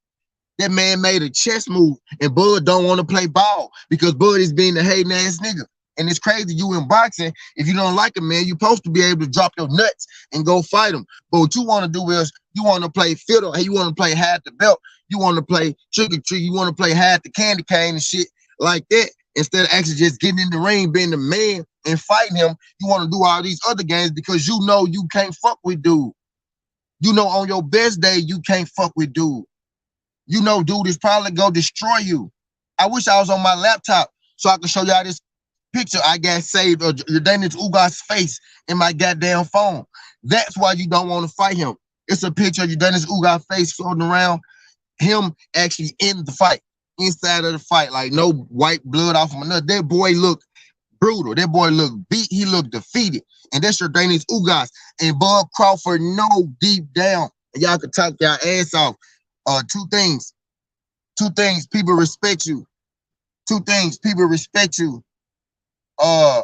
That man made a chess move, and Bud don't want to play ball because Bud is being a hating ass nigga. And it's crazy, you in boxing, if you don't like a man, you're supposed to be able to drop your nuts and go fight him. But what you want to do is you want to play fiddle, and you want to play hide the belt, you want to play trick or treat, you want to play hide the candy cane and shit like that. Instead of actually just getting in the ring, being the man and fighting him, you want to do all these other games because you know you can't fuck with dude. You know on your best day, you can't fuck with dude. You know dude is probably going to destroy you. I wish I was on my laptop so I could show y'all this picture I got saved of Jordanus Ugas' face in my goddamn phone. That's why you don't want to fight him. It's a picture of Jordanus Ugas' face floating around, him actually in the fight. Inside of the fight, like no white blood off him. That boy looked brutal. That boy looked beat. He looked defeated. And that's your Jordanus Ugas. And Bud Crawford know deep down, and y'all can talk y'all ass off. 2 things. Two things people respect you. Two things people respect you. Uh,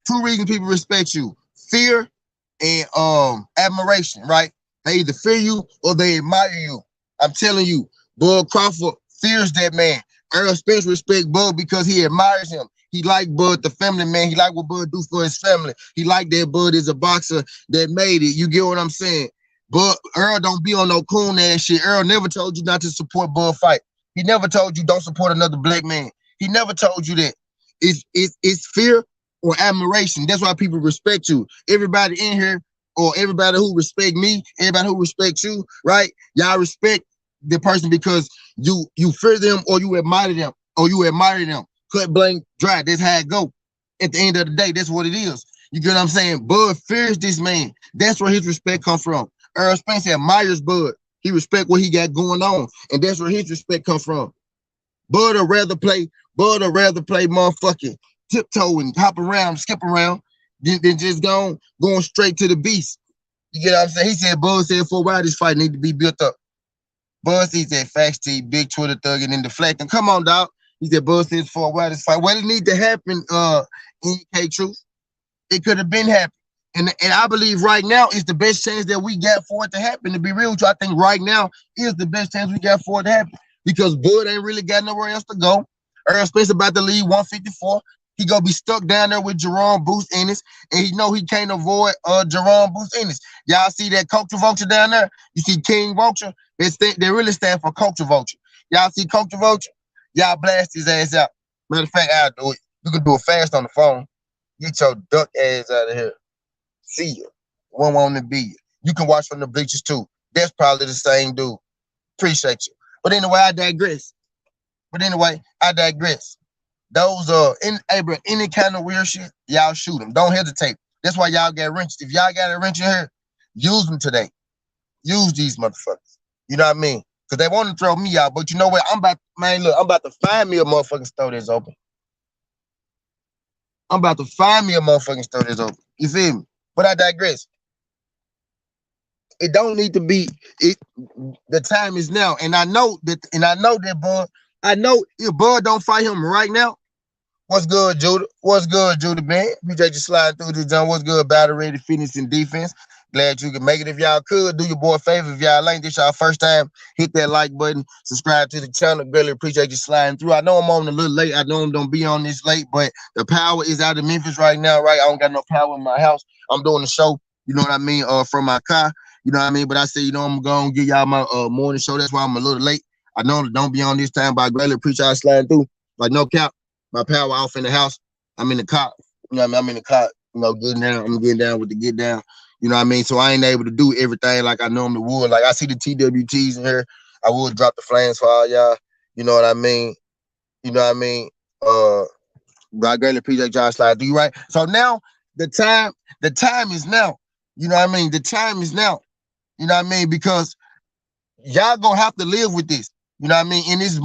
Two reasons people respect you: fear and admiration. Right? They either fear you or they admire you. I'm telling you, Bud Crawford fears that man. Earl Spence respect Bud because he admires him. He like Bud, the family man. He like what Bud do for his family. He like that Bud is a boxer that made it. You get what I'm saying? But Earl don't be on no coon ass shit. Earl never told you not to support Bud fight. He never told you don't support another black man. He never told you that. It's fear or admiration. That's why people respect you. Everybody in here, or everybody who respect me, everybody who respects you, right? Y'all respect the person because you fear them or you admire them or you admire them. Cut blank dry. That's how it go. At the end of the day, that's what it is. You get what I'm saying? Bud fears this man. That's where his respect comes from. Earl Spence admires Bud. He respect what he got going on, and that's where his respect comes from. Bud would rather play motherfucking tiptoe and hop around, skip around, than just going straight to the beast. You get what I'm saying? He said, Bud said for a while this fight need to be built up. Bud said, facts T, big Twitter thug and then deflecting. Come on, dog. He said, Bud said for a while this fight. Well, it need to happen, NK Truth. It could have been happening. And I believe right now is the best chance that we got for it to happen. To be real with you, I think right now is the best chance we got for it to happen. Because Bud ain't really got nowhere else to go. Earl Spence about to leave 154. He gonna be stuck down there with Jerome Booth Ennis, and he know he can't avoid Jerome Booth Ennis. Y'all see that Culture Vulture down there? You see King Vulture? They really stand for Culture Vulture. Y'all see Culture Vulture? Y'all blast his ass out. Matter of fact, I'll do it. You can do it fast on the phone. Get your duck ass out of here. See you. One want to be you. You can watch from the bleachers too. That's probably the same dude. Appreciate you. But anyway, I digress. Those bro, any kind of weird shit, y'all shoot them. Don't hesitate. That's why y'all got wrenched. If y'all got a wrench in here, use them today. Use these motherfuckers. You know what I mean? Because they want to throw me out. But you know what? I'm about to find me a motherfucking store that's open. You feel me? But I digress. It don't need to be it. The time is now. And I know that Bud. I know if Bud don't fight him right now. What's good, Judah? What's good, Judah, man? Appreciate you sliding through this, John. What's good, battle ready, fitness, and defense? Glad you could make it. If y'all could, do your boy a favor. If y'all like this, y'all first time, hit that like button, subscribe to the channel. Really appreciate you sliding through. I know I'm on a little late. I know I'm don't be on this late, but the power is out of Memphis right now, right? I don't got no power in my house. I'm doing the show, you know what I mean, from my car, you know what I mean? But I say, you know, I'm going to give y'all my morning show. That's why I'm a little late. I know don't be on this time, but I greatly appreciate y'all sliding through. Like, no cap. My power off in the house. I'm in the car. You know what I mean? I'm in the car, you know, getting down. I'm getting down with the get down. You know what I mean? So I ain't able to do everything like I normally would. Like I see the TWTs in here. I would drop the flames for all y'all. You know what I mean? But I greatly appreciate y'all slide. Do you right? So now the time is now. You know what I mean? The time is now. You know what I mean? Because y'all gonna have to live with this. You know what I mean? And it's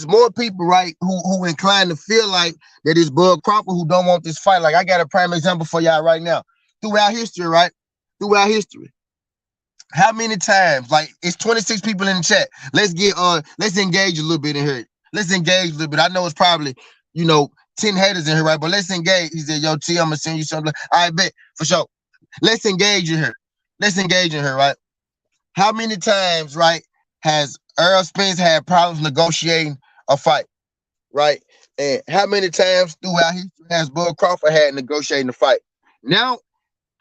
more people, right, who inclined to feel like that it's Bud Crawford who don't want this fight. Like I got a prime example for y'all right now. Throughout history, right? How many times? Like it's 26 people in the chat. Let's engage a little bit in here. I know it's probably, 10 haters in here, right? But let's engage. He said, yo, T, I'm gonna send you something. I bet for sure. Let's engage in here, right? How many times, right, has Earl Spence had problems negotiating a fight, right? And how many times throughout history has Bud Crawford had negotiating a fight? Now,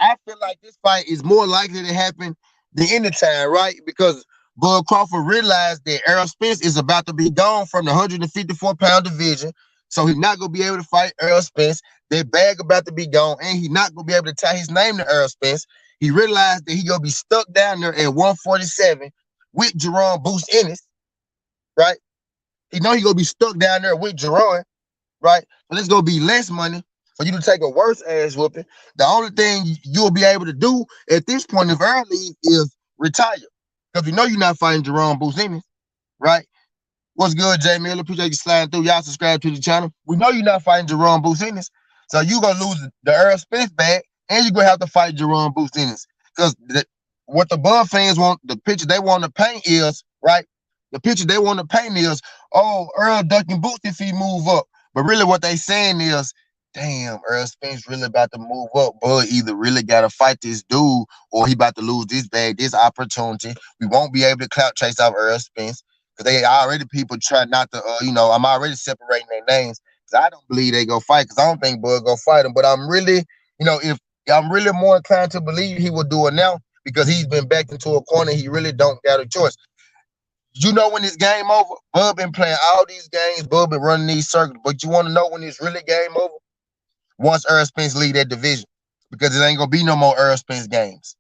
I feel like this fight is more likely to happen than any time, right? Because Bud Crawford realized that Earl Spence is about to be gone from the 154-pound division, so he's not going to be able to fight Earl Spence. That bag about to be gone, and he's not going to be able to tie his name to Earl Spence. He realized that he's going to be stuck down there at 147 with Jerome Booth Ennis, right? He know he's going to be stuck down there with Jerome, right? So it's going to be less money for you to take a worse ass whooping. The only thing you'll be able to do at this point if Earl leaves is retire. Because you know you're not fighting Jerome Booth Ennis, right? What's good, Jay Miller? Appreciate you sliding through. Y'all subscribe to the channel. We know you're not fighting Jerome Booth Ennis. So you're going to lose the Earl Spence bag, and you're going to have to fight Jerome Booth Ennis. Because what the Bud fans want, the picture they want to paint is, right, The picture they want to paint is, oh, Earl ducking boots if he move up. But really what they saying is, damn, Earl Spence really about to move up. Bud either really got to fight this dude or he about to lose this bag, this opportunity. We won't be able to clout chase off Earl Spence because they already people try not to, I'm already separating their names because I don't believe they go fight because I don't think Bud go fight him. But I'm really, if I'm really more inclined to believe he will do it now because he's been backed into a corner. He really don't got a choice. When it's game over, Bud been playing all these games, Bud been running these circles, but you want to know when it's really game over? Once Earl Spence lead that division, because it ain't gonna be no more Earl Spence games.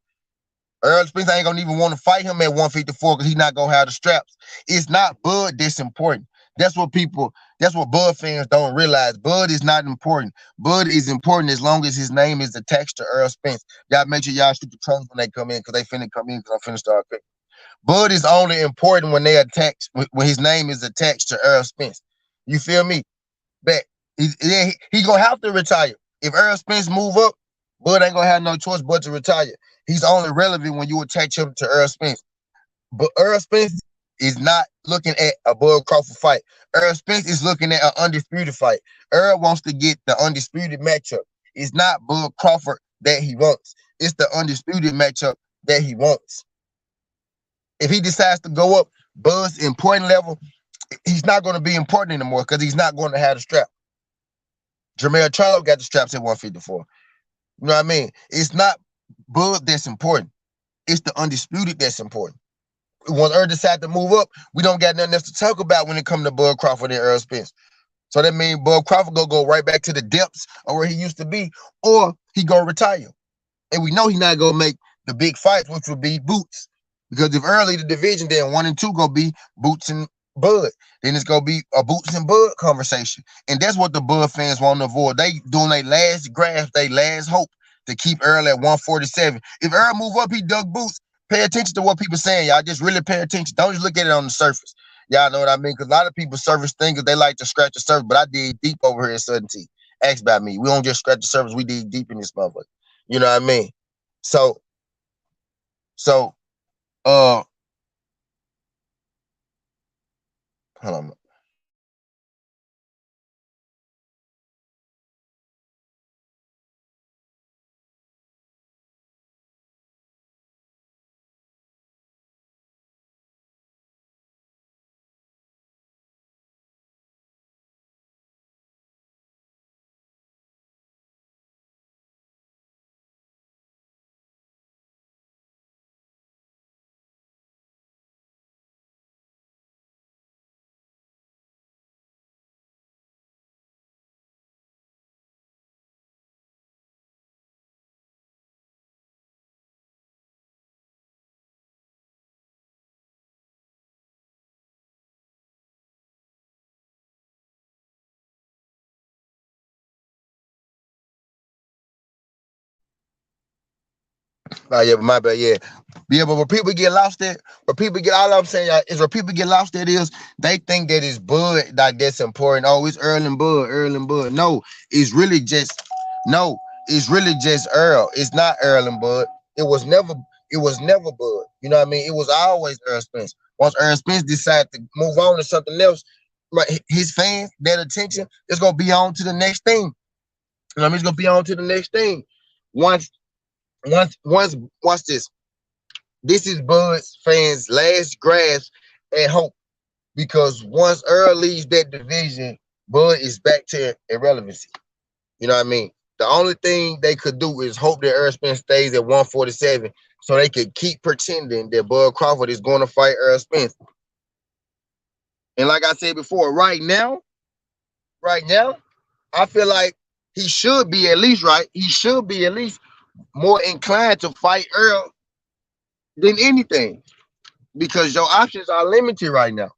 Earl Spence ain't gonna even want to fight him at 154 because he's not gonna have the straps. It's not Bud that's important. That's what Bud fans don't realize. Bud is not important. Bud is important as long as his name is attached to Earl Spence. Y'all make sure y'all shoot the trunks when they come in because they finna come in because I'm finna start cooking. Bud is only important when when his name is attached to Earl Spence. You feel me? But he gonna have to retire. If Earl Spence move up, Bud ain't gonna have no choice but to retire. He's only relevant when you attach him to Earl Spence. But Earl Spence is not looking at a Bud Crawford fight. Earl Spence is looking at an undisputed fight. Earl wants to get the undisputed matchup. It's not Bud Crawford that he wants. It's the undisputed matchup that he wants. If he decides to go up Bud's important level, he's not going to be important anymore because he's not going to have the strap. Jermell Charlo got the straps at 154. You know what I mean? It's not Bud that's important. It's the undisputed that's important. Once Earl decides to move up, we don't got nothing else to talk about when it comes to Bud Crawford and Earl Spence. So that means Bud Crawford gonna go right back to the depths of where he used to be, or he gonna retire. And we know he's not gonna make the big fights, which would be Boots. Because if early the division, then 1 and 2 gonna be Boots and Bud. Then it's gonna be a Boots and Bud conversation. And that's what the Bud fans want to avoid. They doing their last grasp, their last hope to keep Earl at 147. If Earl move up, he dug Boots. Pay attention to what people saying, y'all. Just really pay attention. Don't just look at it on the surface. Y'all know what I mean? Because a lot of people surface things, they like to scratch the surface, but I dig deep over here at Certainty. Ask about me. We don't just scratch the surface, we dig deep in this motherfucker. You know what I mean? So hold on. Oh yeah, but my bad, yeah. Yeah, but where people get lost at, all I'm saying is where people get lost at is they think that it's Bud like that's important. Oh, it's Earl and Bud. No, it's really just Earl. It's not Earl and Bud. It was never Bud. You know what I mean? It was always Earl Spence. Once Earl Spence decided to move on to something else, right, his fans, that attention is gonna be on to the next thing. You know what I mean? It's gonna be on to the next thing. Once watch this. This is Bud's fans' last grasp at hope because once Earl leaves that division, Bud is back to irrelevancy. You know what I mean? The only thing they could do is hope that Earl Spence stays at 147 so they could keep pretending that Bud Crawford is going to fight Earl Spence. And like I said before, right now, I feel like he should be at least right. He should be at least more inclined to fight Earl than anything because your options are limited right now.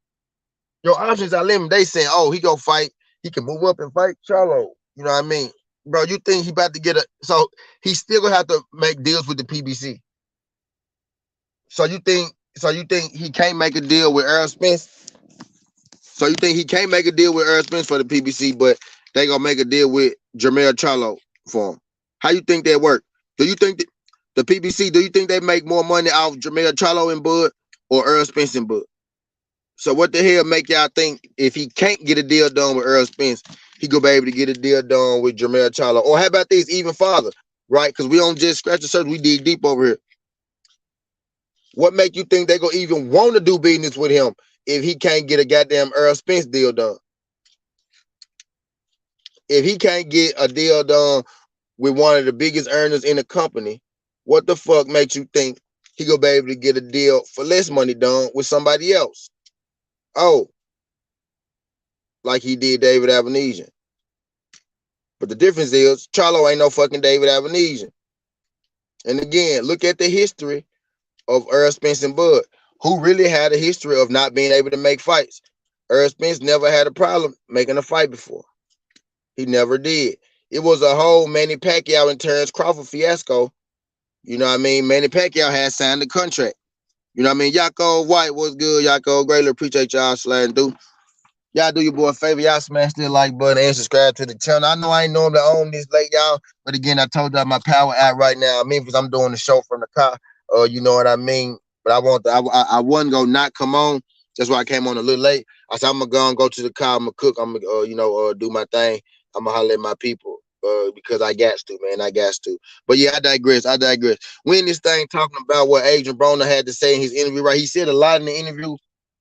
Your options are limited. They saying, oh, he gonna fight. He can move up and fight Charlo. You know what I mean? Bro, you think he about to get so he's still gonna have to make deals with the PBC. So you think he can't make a deal with Earl Spence? So you think he can't make a deal with Earl Spence for the PBC, but they gonna make a deal with Jermell Charlo for him? How you think that work? Do you think the PBC, do you think they make more money off Jermell Charlo and Bud or Earl Spence and Bud? So what the hell make y'all think if he can't get a deal done with Earl Spence, he gonna be able to get a deal done with Jermell Charlo? Or how about this even farther, right? Because we don't just scratch the surface, we dig deep over here. What make you think they gonna even want to do business with him if he can't get a goddamn Earl Spence deal done? If he can't get a deal done with one of the biggest earners in the company, what the fuck makes you think he gonna be able to get a deal for less money done with somebody else? Oh, like he did David Avenesian. But the difference is Charlo ain't no fucking David Avenesian. And again, look at the history of Earl Spence and Bud, who really had a history of not being able to make fights. Earl Spence never had a problem making a fight before. He never did. It was a whole Manny Pacquiao and Terrence Crawford fiasco. You know what I mean? Manny Pacquiao had signed the contract. You know what I mean? Yaakov White was good. Yaakov greatly appreciate y'all sliding through. Y'all do your boy a favor. Y'all smash that like button and subscribe to the channel. I know I ain't normally on this late, y'all. But again, I told y'all my power out right now. I mean, because I'm doing the show from the car. You know what I mean? But I wasn't going to not come on. That's why I came on a little late. I said, I'm going to go to the car. I'm going to cook. I'm going to, do my thing. I'm going to holler at my people. Because I got to, man. I got to. But yeah, I digress. We in this thing talking about what Adrian Broner had to say in his interview, right? He said a lot in the interview.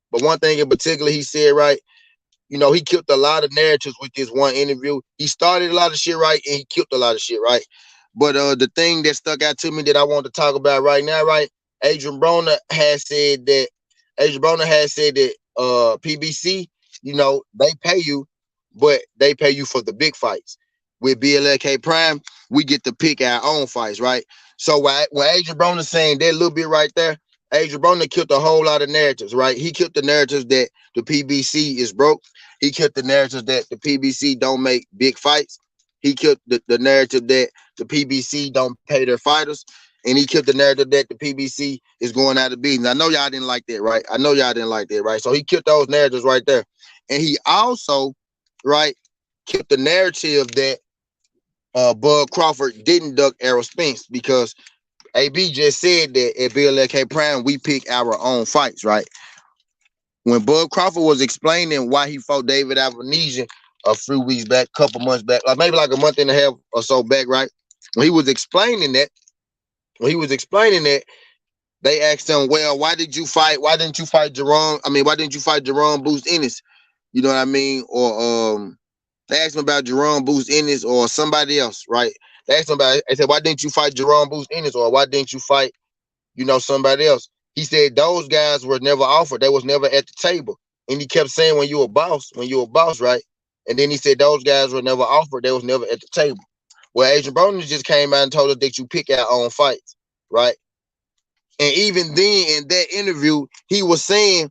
But one thing in particular he said, right? You know, he killed a lot of narratives with this one interview. He started a lot of shit right, and he killed a lot of shit right. But the thing that stuck out to me that I want to talk about right now, right? Adrian Broner has said that PBC, you know, they pay you, but they pay you for the big fights. With BLK Prime, we get to pick our own fights, right? So when Adrian Broner saying that little bit right there, Adrian Broner killed a whole lot of narratives, right? He killed the narratives that the PBC is broke. He killed the narrative that the PBC don't make big fights. He killed the narrative that the PBC don't pay their fighters. And he killed the narrative that the PBC is going out of business. I know y'all didn't like that, right? So he killed those narratives right there. And he also, right, killed the narrative that Bud Crawford didn't duck Errol Spence because AB just said that at BLK Prime, we pick our own fights, right? When Bud Crawford was explaining why he fought David Avenesian a few weeks back, couple months back, like maybe like a month and a half or so back, right? When he was explaining that, they asked him, well, why didn't you fight Jerome? Why didn't you fight Jerome Boost Ennis? You know what I mean? Or they asked him about Jerome Boost Ennis or somebody else, right? They asked him about it. They said, why didn't you fight Jerome Boost Ennis? Or why didn't you fight, somebody else? He said those guys were never offered. They was never at the table. And he kept saying when you're a boss, right? And then he said those guys were never offered. They was never at the table. Well, Adrian Broner just came out and told us that you pick our own fights, right? And even then in that interview, he was saying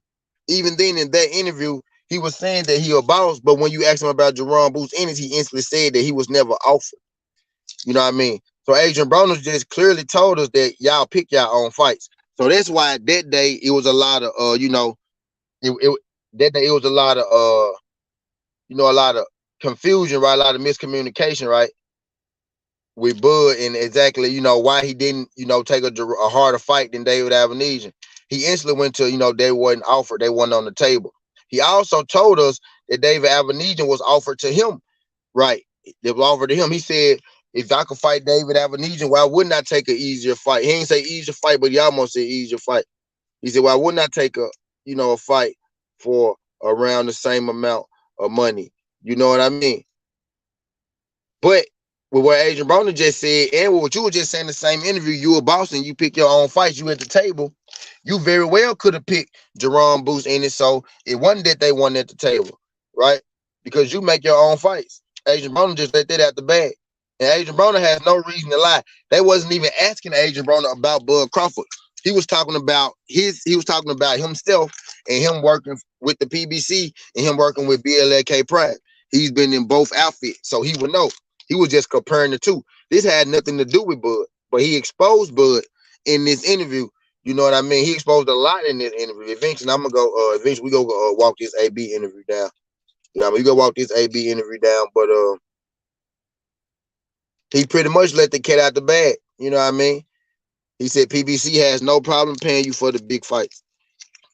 that he a boss. But when you asked him about Jerome Boost Ennis, he instantly said that he was never offered. You know what I mean? So Adrian Broner just clearly told us that y'all pick your own fights. So that's why that day it was a lot of that day it was a lot of a lot of confusion, right? A lot of miscommunication, right? With Bud and exactly, why he didn't, take a harder fight than David Avenesian. He instantly went to, they wasn't offered, they wasn't on the table. He also told us that David Avenesian was offered to him, right? It was offered to him. He said, if I could fight David Avenesian, why wouldn't I take an easier fight? He ain't say easier fight, but he almost said easier fight. He said, why wouldn't I take a fight for around the same amount of money? You know what I mean? But with what Adrian Broner just said, and with what you were just saying in the same interview, you a boss and you pick your own fights, you at the table, you very well could have picked Jerome Boost in it. So it wasn't that they weren't at the table, right? Because you make your own fights. Adrian Broner just let that out the bag. And Adrian Broner has no reason to lie. They wasn't even asking Adrian Broner about Bud Crawford. He was talking about himself and him working with the PBC and him working with BLK Prime. He's been in both outfits, so he would know. He was just comparing the two. This had nothing to do with Bud, but he exposed Bud in this interview. You know what I mean? He exposed a lot in this interview. Eventually, I'm gonna go. Eventually, we go walk this AB interview down. You know, we go walk this AB interview down. But he pretty much let the cat out the bag. You know what I mean? He said PBC has no problem paying you for the big fights.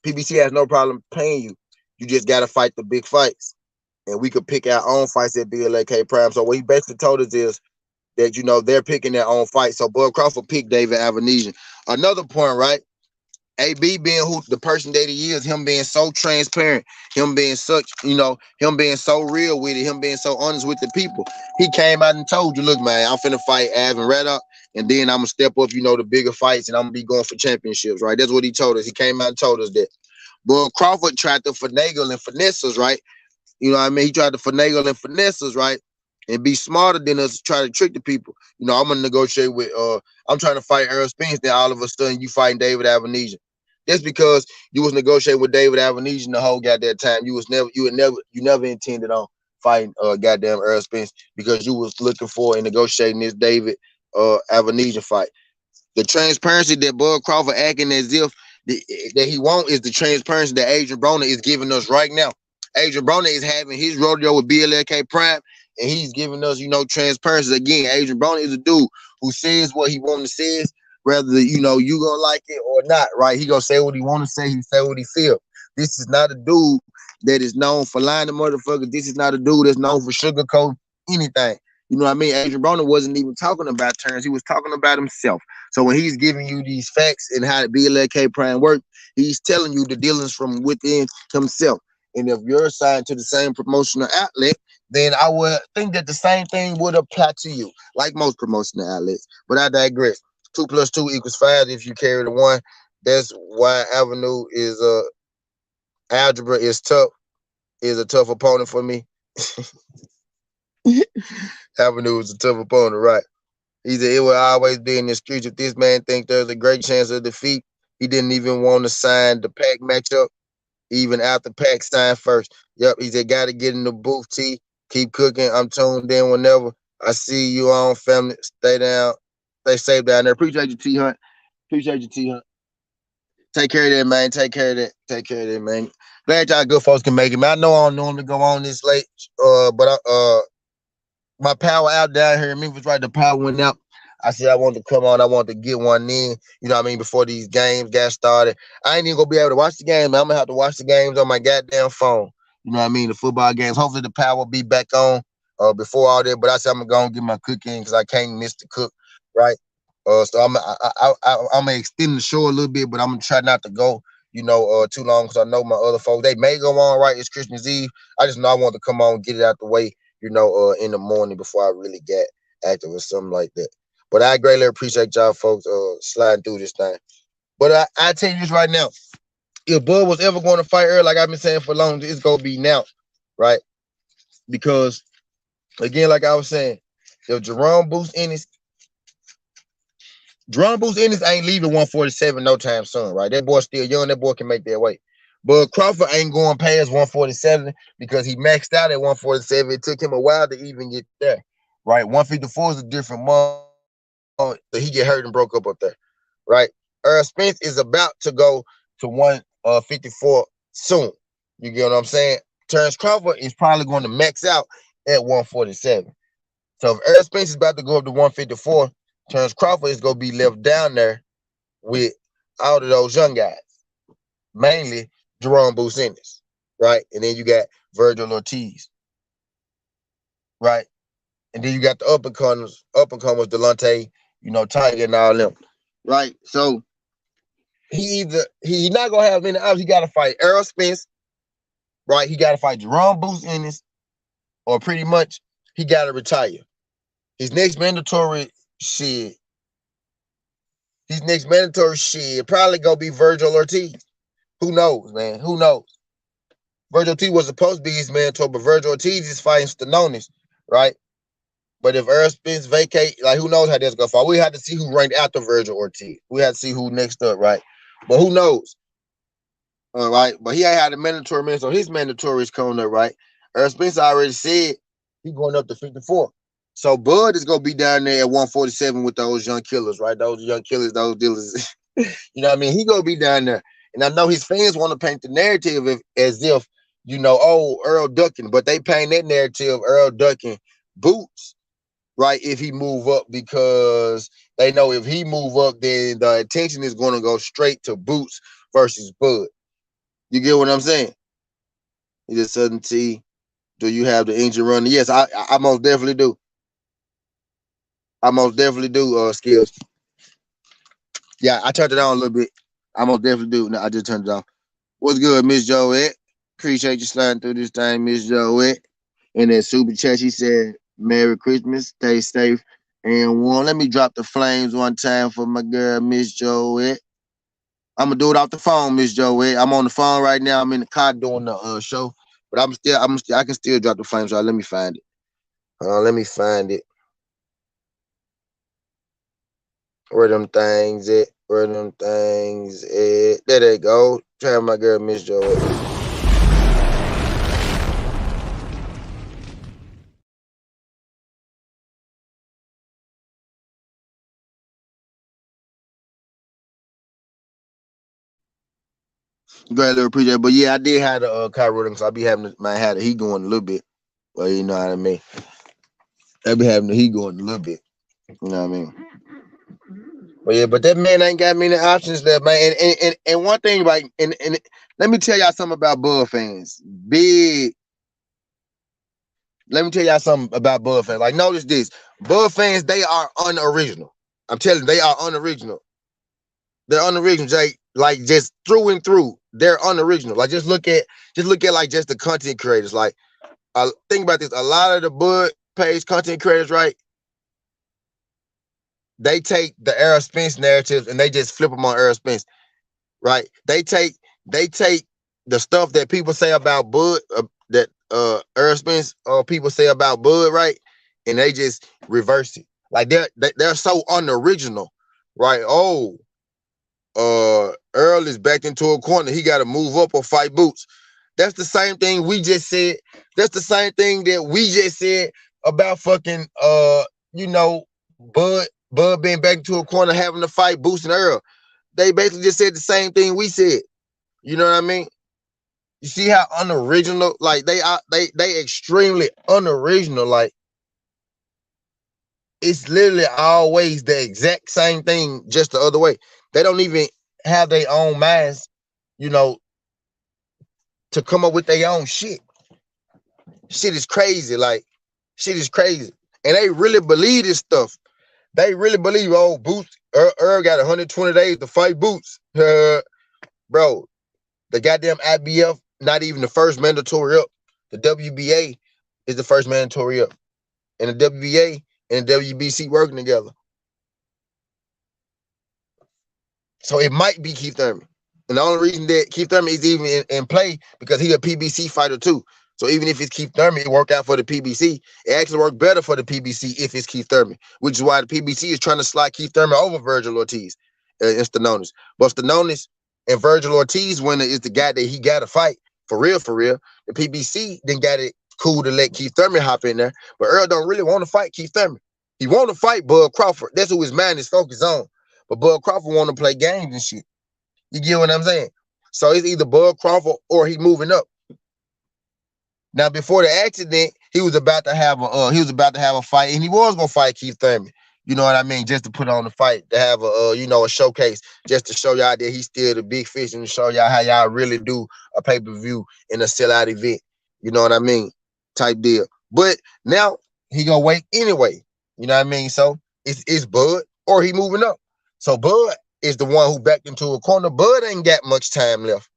PBC has no problem paying you You just got to fight the big fights. And we could pick our own fights at BLK Prime. So what he basically told us is that, they're picking their own fight. So Bud Crawford picked David Avenesian. Another point, right? AB being the person that he is, him being so transparent, him being him being so real with it, him being so honest with the people. He came out and told you, look, man, I'm finna fight Av and Red Up, and then I'm gonna step up, the bigger fights, and I'm gonna be going for championships, right? That's what he told us. He came out and told us that. But Crawford tried to finagle and finesse us, right? You know what I mean? He tried to finagle and finesse us, right? And be smarter than us, try to trick the people. I'm gonna negotiate with I'm trying to fight Earl Spence, then all of a sudden you fighting David Avenesian. That's because you was negotiating with David Avenesian the whole goddamn time. You never intended on fighting goddamn Earl Spence, because you was looking for and negotiating this David Avenesian fight. The transparency that Bud Crawford acting as if that he won't is the transparency that Adrian Broner is giving us right now. Adrian Broner is having his rodeo with BLK Prime, and he's giving us, transparency. Again, Adrian Broner is a dude who says what he wants to say, whether, you gonna like it or not, right? He gonna say what he want to say. He say what he feel. This is not a dude that is known for lying to motherfuckers. This is not a dude that's known for sugarcoat anything. You know what I mean? Adrian Broner wasn't even talking about terms. He was talking about himself. So when he's giving you these facts and how the BLK Prime work, he's telling you the dealings from within himself. And if you're assigned to the same promotional outlet, then I would think that the same thing would apply to you, like most promotional outlets. But I digress. 2 + 2 = 5 if you carry the one. That's why Avenue is algebra is tough, is a tough opponent for me. Avenue is a tough opponent, right? He said it will always be in the streets. If this man thinks there's a great chance of defeat, he didn't even want to sign the Pac matchup, even after Pac signed first. Yep, he said, got to get in the booth, T. Keep cooking. I'm tuned in whenever I see you on, family. Stay down. Stay safe down there. Appreciate you, T Hunt. Appreciate you, T Hunt. Take care of that, man. Take care of that. Take care of that, man. Glad y'all good folks can make it, man. I know I don't normally go on this late, but my power out down here in Memphis, right? The power went out. I said I wanted to come on. I wanted to get one in, you know what I mean, before these games got started. I ain't even going to be able to watch the game, man. I'm going to have to watch the games on my goddamn phone. You know what I mean? The football games. Hopefully the power will be back on before all that. But I said I'm going to go and get my cook in because I can't miss the cook, right? So I'm going to extend the show a little bit, but I'm going to try not to go, too long, because I know my other folks, they may go on, right? It's Christmas Eve. I just know I want to come on and get it out the way, in the morning before I really get active or something like that. But I greatly appreciate y'all folks sliding through this thing. But I tell you this right now. If Bud was ever going to fight Earl, like I've been saying for long, it's going to be now, right? Because, again, like I was saying, if Jerome Boost Ennis ain't leaving 147 no time soon, right? That boy still young. That boy can make that weight. But Crawford ain't going past 147 because he maxed out at 147. It took him a while to even get there, right? 154 is a different month. So he get hurt and broke up there, right? Earl Spence is about to go to 154 soon. You get what I'm saying? Terrence Crawford is probably going to max out at 147. So if Earl Spence is about to go up to 154, Terrence Crawford is going to be left down there with all of those young guys, mainly Jerome Business, right? And then you got Virgil Ortiz, right? And then you got the up-and-comers, Delonte, Tiger and all them, right? So he not going to have any options. He got to fight Earl Spence, right? He got to fight Jerome Business, or pretty much he got to retire. His next mandatory shit probably going to be Virgil Ortiz. Who knows, man? Who knows? Virgil Ortiz was supposed to be his mentor, but Virgil Ortiz is fighting Stanonis, right? But if Earl Spence vacate, like, who knows how that's going to fall? We have to see who ranked after Virgil Ortiz. We have to see who next up, right? But who knows? All right. But he ain't had a mandatory man, so his mandatory is coming up, right? Earl Spence already said he's going up to 54. So Bud is going to be down there at 147 with those young killers, right? Those young killers, those dealers. You know what I mean? He going to be down there. And I know his fans want to paint the narrative as if, Earl ducking, but they paint that narrative Earl ducking Boots, right, if he move up, because they know if he move up, then the attention is going to go straight to Boots versus Bud. You get what I'm saying? He just Southern T. Do you have the engine running? Yes, I most definitely do. I most definitely do, Skills. Yeah, I turned it on a little bit. I most definitely do. No, I just turned it on. What's good, Miss Joette? Appreciate you sliding through this thing, Miss Joette. And then Super Chat, she said, Merry Christmas, stay safe and warm. Let me drop the flames one time for my girl, Miss Joette. I'm gonna do it off the phone, Miss Joette. I'm on the phone right now. I'm in the car doing the show, but I can still drop the flames. Right, let me find it. Let me find it. Where them things at? Where them things at? There they go. Try my girl, Miss Joette. Greatly appreciate it. But yeah, I did have the car running, so I be having had the heat going a little bit. Well, you know what I mean. I be having the heat going a little bit. You know what I mean. But yeah, but that man ain't got many options left, man. And one thing about and let me tell y'all something about Bud fans. Big. Let me tell y'all something about Bud fans. Like, notice this. Bud fans, they are unoriginal. I'm telling you, they are unoriginal. They're unoriginal, Jay. Like just through and through. They're unoriginal. Like just look at like just the content creators. Like think about this. A lot of the Bud page content creators, right? They take the Errol Spence narratives and they just flip them on Errol Spence, right? They take the stuff that people say about Bud, that Errol Spence people say about Bud, right? And they just reverse it. Like they're so unoriginal, right? Oh, Earl is backed into a corner. He got to move up or fight Boots. That's the same thing we just said. That's the same thing that we just said about fucking Bud being back into a corner having to fight Boots and Earl. They basically just said the same thing we said. You know what I mean? You see how unoriginal, like they extremely unoriginal. Like it's literally always the exact same thing, just the other way. They don't even have their own minds, you know, to come up with their own shit. Shit is crazy. Like, shit is crazy. And they really believe this stuff. They really believe, oh, Boots, Earl got 120 days to fight Boots. Bro, the goddamn IBF, not even the first mandatory up. The WBA is the first mandatory up. And the WBA and the WBC working together. So it might be Keith Thurman. And the only reason that Keith Thurman is even in play because he's a PBC fighter too. So even if it's Keith Thurman, it worked out for the PBC. It actually worked better for the PBC if it's Keith Thurman, which is why the PBC is trying to slide Keith Thurman over Virgil Ortiz and Stanonis. But Stanonis and Virgil Ortiz winner is the guy that he got to fight for real, for real. The PBC then got it cool to let Keith Thurman hop in there. But Earl don't really want to fight Keith Thurman. He want to fight Bud Crawford. That's who his mind is focused on. But Bud Crawford want to play games and shit. You get what I'm saying? So it's either Bud Crawford or he moving up. Now, before the accident, he was about to have a fight, and he was gonna fight Keith Thurman. You know what I mean? Just to put on the fight, to have a showcase, just to show y'all that he's still the big fish and to show y'all how y'all really do a pay-per-view in a sellout event. You know what I mean? Type deal. But now he gonna wait anyway. You know what I mean? So it's Bud or he moving up. So Bud is the one who backed into a corner. Bud ain't got much time left.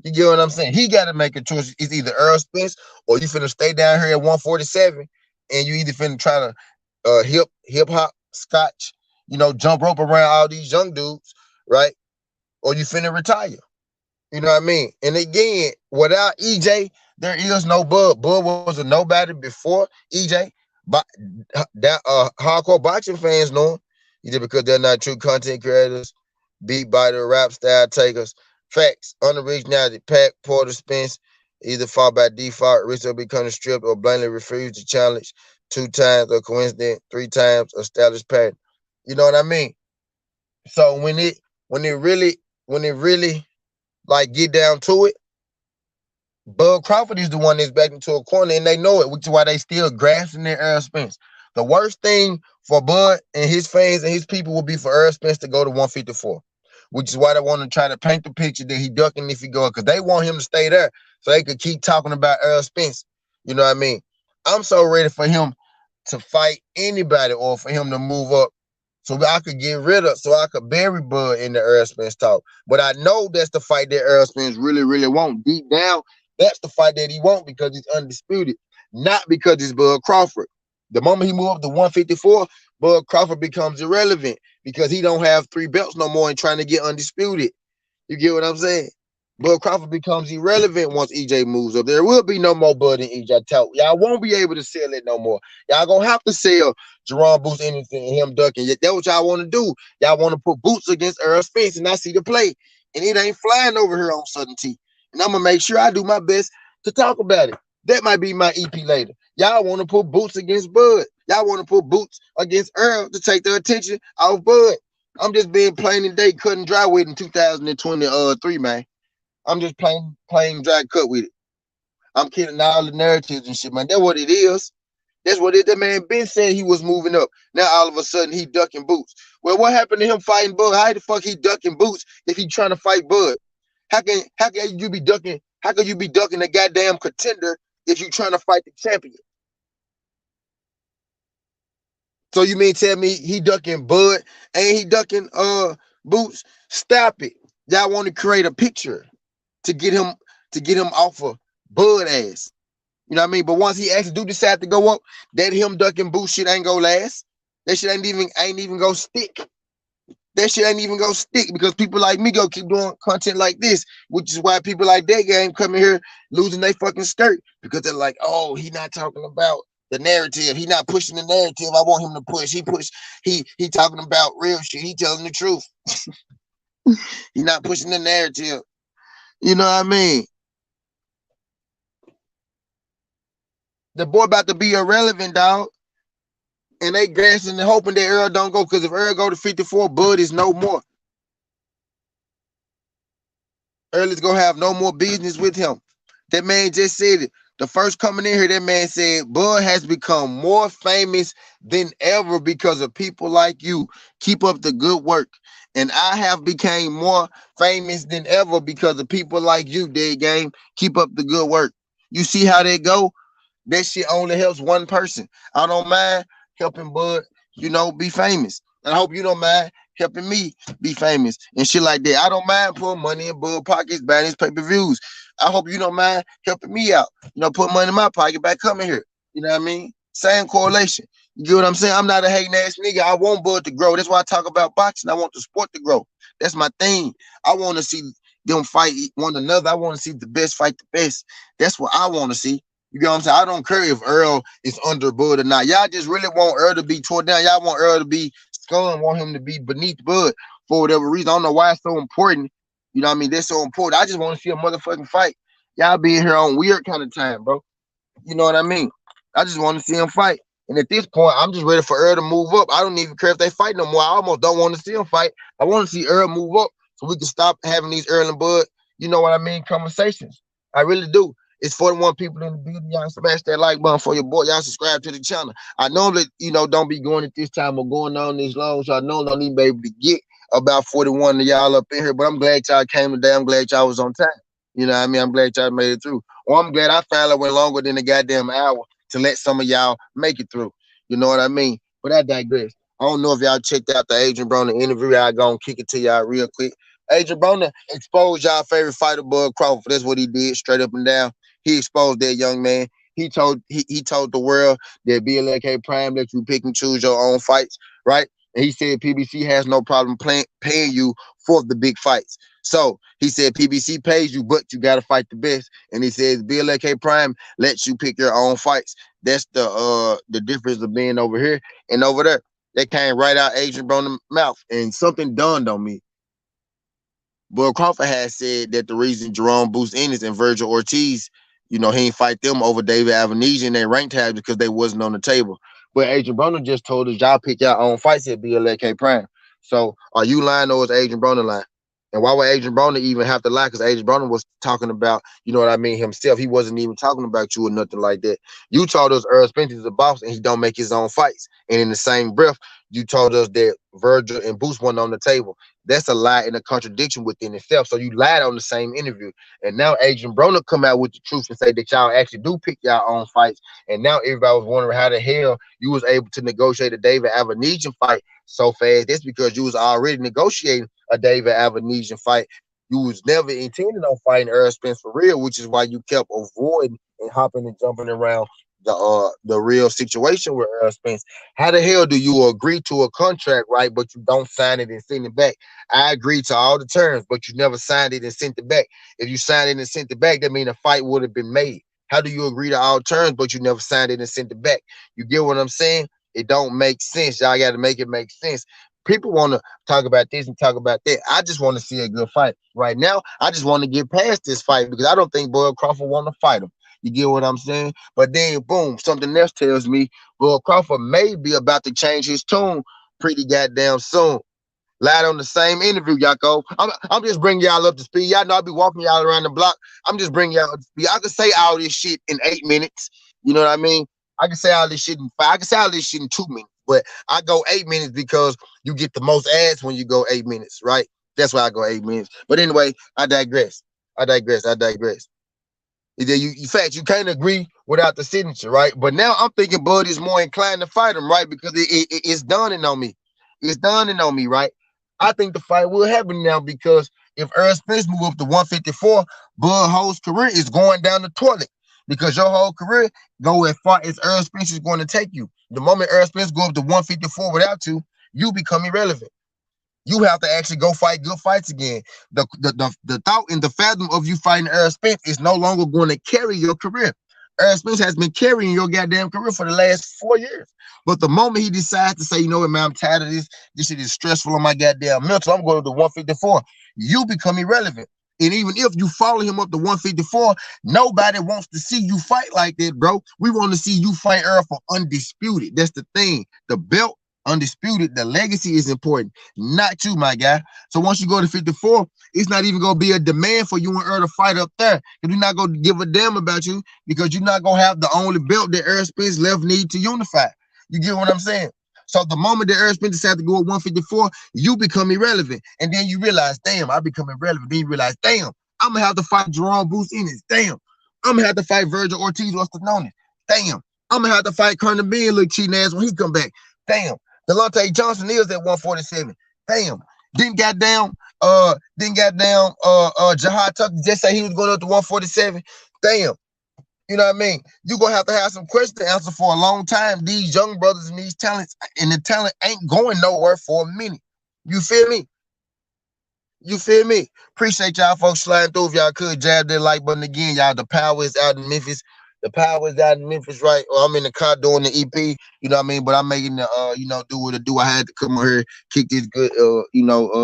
You get what I'm saying? He got to make a choice. It's either Earl Spence or you finna stay down here at 147 and you either finna try to hip hop, scotch, jump rope around all these young dudes, right? Or you finna retire. You know what I mean? And again, without EJ, there is no Bud. Bud was a nobody before EJ. But that hardcore boxing fans know him. Either because they're not true content creators, beat biter, rap style takers. Facts, unoriginality, Pack, Porter, Spence, either fought by default, risk of becoming stripped, or blatantly refused to challenge 2 times, or coincident 3 times, established pattern. You know what I mean? So when it really like get down to it, Bud Crawford is the one that's back into a corner, and they know it, which is why they still grasping their Errol Spence. The worst thing for Bud and his fans and his people would be for Errol Spence to go to 154. Which is why they want to try to paint the picture that he ducking if he go, because they want him to stay there so they could keep talking about Earl Spence. You know what I mean? I'm so ready for him to fight anybody or for him to move up so I could get rid of, so I could bury Bud in the Earl Spence talk. But I know that's the fight that Earl Spence really, really want. Deep down, that's the fight that he want because he's undisputed, not because it's Bud Crawford. The moment he move up to 154, Bud Crawford becomes irrelevant because he don't have 3 belts no more and trying to get undisputed. You get what I'm saying? Bud Crawford becomes irrelevant once EJ moves up. There will be no more Bud and EJ talk. Y'all won't be able to sell it no more. Y'all gonna have to sell Jerome Boots anything and him ducking. That's what y'all want to do. Y'all want to put Boots against Earl Spence, and I see the play. And it ain't flying over here on Southern T. And I'm gonna make sure I do my best to talk about it. That might be my EP later. Y'all want to put Boots against Bud. Y'all want to put Boots against Earl to take the attention off Bud. I'm just being plain and day, cut and dry with it in 2023, man. I'm just plain dry cut with it. I'm killing all the narratives and shit, man. That's what it is. That's what it is. That man Ben said he was moving up. Now all of a sudden he ducking Boots. Well, what happened to him fighting Bud? How the fuck he ducking Boots if he trying to fight Bud? How can you be ducking? How can you be ducking a goddamn contender if you trying to fight the champion? So you mean tell me he ducking Bud and he ducking Boots? Stop it. Y'all want to create a picture to get him off of Bud ass. You know what I mean? But once he actually do decide to go up, that him ducking Boots shit ain't gonna last. That shit ain't even gonna stick. That shit ain't even gonna stick because people like me go keep doing content like this, which is why people like that game coming here losing their fucking skirt because they're like, oh, he not talking about the narrative. He not pushing the narrative I want him to push. He talking about real shit. He telling the truth. He not pushing the narrative. You know what I mean? The boy about to be irrelevant, dog. And they gassing and hoping that Earl don't go, because if Earl go to 54, Bud is no more. Earl is gonna have no more business with him. That man just said it. The first coming in here, that man said, Bud has become more famous than ever because of people like you. Keep up the good work. And I have became more famous than ever because of people like you, Dead Game. Keep up the good work. You see how they go? That shit only helps one person. I don't mind helping Bud, be famous. And I hope you don't mind helping me be famous and shit like that. I don't mind putting money in Bud pockets, buying his pay-per-views. I hope you don't mind helping me out. Put money in my pocket by coming here. You know what I mean? Same correlation. You get what I'm saying? I'm not a hating ass nigga. I want Bud to grow. That's why I talk about boxing. I want the sport to grow. That's my thing. I want to see them fight one another. I want to see the best fight the best. That's what I want to see. You know what I'm saying? I don't care if Earl is under Bud or not. Y'all just really want Earl to be torn down. Y'all want Earl to be scum, want him to be beneath Bud for whatever reason. I don't know why it's so important. You know what I mean? That's so important. I just want to see a motherfucking fight. Y'all being here on weird kind of time, bro. You know what I mean? I just want to see him fight. And at this point, I'm just ready for Earl to move up. I don't even care if they fight no more. I almost don't want to see him fight. I want to see Earl move up so we can stop having these Earl and Bud, you know what I mean, conversations. I really do. It's 41 people in the building. Y'all smash that like button for your boy. Y'all subscribe to the channel. I normally, don't be going at this time or going on this long, so I normally don't even be able to get about 41 of y'all up in here. But I'm glad y'all came today. I'm glad y'all was on time. You know what I mean? I'm glad y'all made it through. Or I'm glad I finally went longer than a goddamn hour to let some of y'all make it through. You know what I mean? But I digress. I don't know if y'all checked out the Adrian Broner interview. I'll go and kick it to y'all real quick. Adrian Broner exposed y'all favorite fighter, Bud Crawford. That's what he did, straight up and down. He exposed that young man. He told the world that BLK Prime let you pick and choose your own fights, right? And he said PBC has no problem paying you for the big fights. So he said PBC pays you, but you got to fight the best. And he says BLK Prime lets you pick your own fights. That's the difference of being over here and over there. They came right out Adrian Broner's mouth, and something dawned on me. Bud Crawford has said that the reason Jerome Boots Ennis and Virgil Ortiz, he ain't fight them over David Avenesian and their rank tabs because they wasn't on the table. But Adrian Broner just told us y'all pick your own fights at BLK Prime. So are you lying or is Adrian Broner lying? And why would Adrian Broner even have to lie? Because Adrian Broner was talking about, you know what I mean, himself. He wasn't even talking about you or nothing like that. You told us Earl Spence is a boss and he don't make his own fights. And in the same breath, You told us that Virgil and Boost went on the table. That's a lie and a contradiction within itself. So you lied on the same interview. And now Agent Broner come out with the truth and say that y'all actually do pick y'all own fights. And now everybody was wondering how the hell you was able to negotiate a David Avanesian fight so fast. That's because you was already negotiating a David Avanesian fight. You was never intending on fighting Errol Spence for real, which is why you kept avoiding and hopping and jumping around the real situation with Errol Spence. How the hell do you agree to a contract, right, but you don't sign it and send it back? I agreed to all the terms, but you never signed it and sent it back. If you signed it and sent it back, that means a fight would have been made. How do you agree to all terms, but you never signed it and sent it back? You get what I'm saying? It don't make sense. Y'all got to make it make sense. People want to talk about this and talk about that. I just want to see a good fight. Right now, I just want to get past this fight because I don't think Bud Crawford want to fight him. You get what I'm saying? But then, boom, something else tells me Bud Crawford may be about to change his tune pretty goddamn soon. Lied on the same interview, Yako. I'm just bringing y'all up to speed. Y'all know I'll be walking y'all around the block. I'm just bringing y'all up to speed. I can say all this shit in 8 minutes. You know what I mean? I can say all this shit in 5. I can say all this shit in 2 minutes. But I go 8 minutes because you get the most ads when you go 8 minutes, right? That's why I go 8 minutes. But anyway, I digress. In fact, you can't agree without the signature, right? But now I'm thinking Bud is more inclined to fight him, right? Because it's dawning on me. It's dawning on me, right? I think the fight will happen now because if Errol Spence move up to 154, Bud Ho's career is going down the toilet because your whole career go as far as Errol Spence is going to take you. The moment Errol Spence go up to 154 without you become irrelevant. You have to actually go fight good fights again. The thought and the fathom of you fighting Errol Spence is no longer going to carry your career. Errol Spence has been carrying your goddamn career for the last 4 years. But the moment he decides to say, you know what, man, I'm tired of this. This shit is stressful on my goddamn mental. I'm going to 154. You become irrelevant. And even if you follow him up to 154, nobody wants to see you fight like that, bro. We want to see you fight Errol for undisputed. That's the thing. The belt, undisputed. The legacy is important, not you, my guy. So once you go to 54, it's not even going to be a demand for you and Errol to fight up there. Because we're not going to give a damn about you because you're not going to have the only belt that Errol Spence left need to unify. You get what I'm saying? So the moment that Errol Spence decides to go at 154, you become irrelevant. And then you realize, damn, I become irrelevant. Then you realize, damn, I'm going to have to fight Jerome Boost Ennis. Damn, I'm going to have to fight Virgil Ortiz Ostanones. Damn, I'm going to have to fight Colonel Bean, look cheating ass when he come back. Damn, Delonte Johnson is at 147. Damn. Didn't goddamn Jahad Tucker just say he was going up to 147. Damn. You know what I mean? You're gonna have to have some questions to answer for a long time. These young brothers and these talents and the talent ain't going nowhere for a minute. You feel me? You feel me? Appreciate y'all folks sliding through. If y'all could jab that like button again, y'all. The power is out in Memphis. The power is out in Memphis, right? Or I'm in the car doing the EP, you know what I mean? But I'm making the do what I do. I had to come on here, kick this good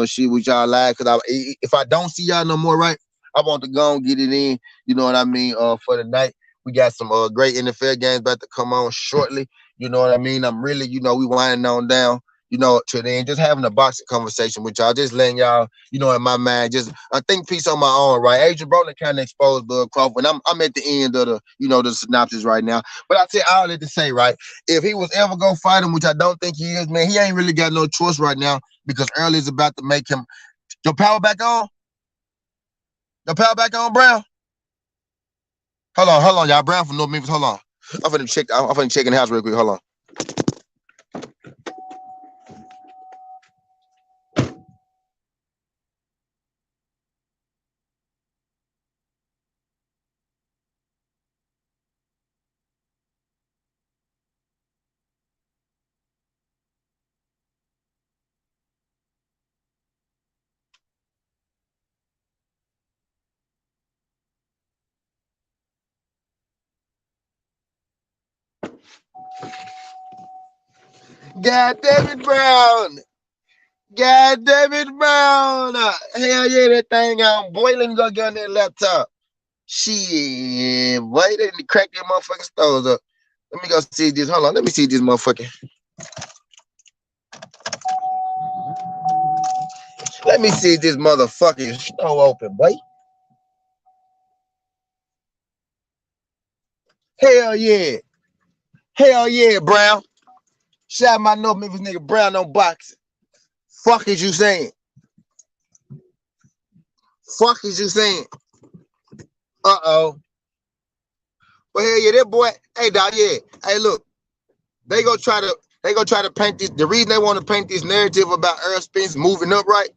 shit with y'all live. Cause if I don't see y'all no more, right? I want to go and get it in, you know what I mean, for the night. We got some great NFL games about to come on shortly. You know what I mean? I'm really, we winding on down, to then just having a boxing conversation with y'all, just letting y'all, in my mind, just I think piece on my own, right? Agent Broner kind of exposed Bud Crawford. And I'm at the end of the, the synopsis right now. But I say all that to say, right? If he was ever gonna fight him, which I don't think he is, man, he ain't really got no choice right now because Earl is about to make him. Your power back on? Your power back on, Brown? Hold on, y'all. Brown from North Memphis. Hold on. I'm finna check in the house real quick. Hold on. God damn it, Brown. God damn it, Brown. Hell yeah, that thing I'm boiling. Go get on that laptop. Shit, boy, they didn't crack that motherfucking stove up. Let me go see this. Hold on, let me see this motherfucking. Let me see this motherfucking stove open, boy. Hell yeah. Hell yeah, Brown. Shout my North Memphis nigga Brown on boxing. Fuck is you saying? Fuck is you saying? Uh-oh. Well, hell yeah, that boy. Hey, dog, yeah. Hey, look. They gonna try to paint this. The reason they want to paint this narrative about Earl Spence moving up, right?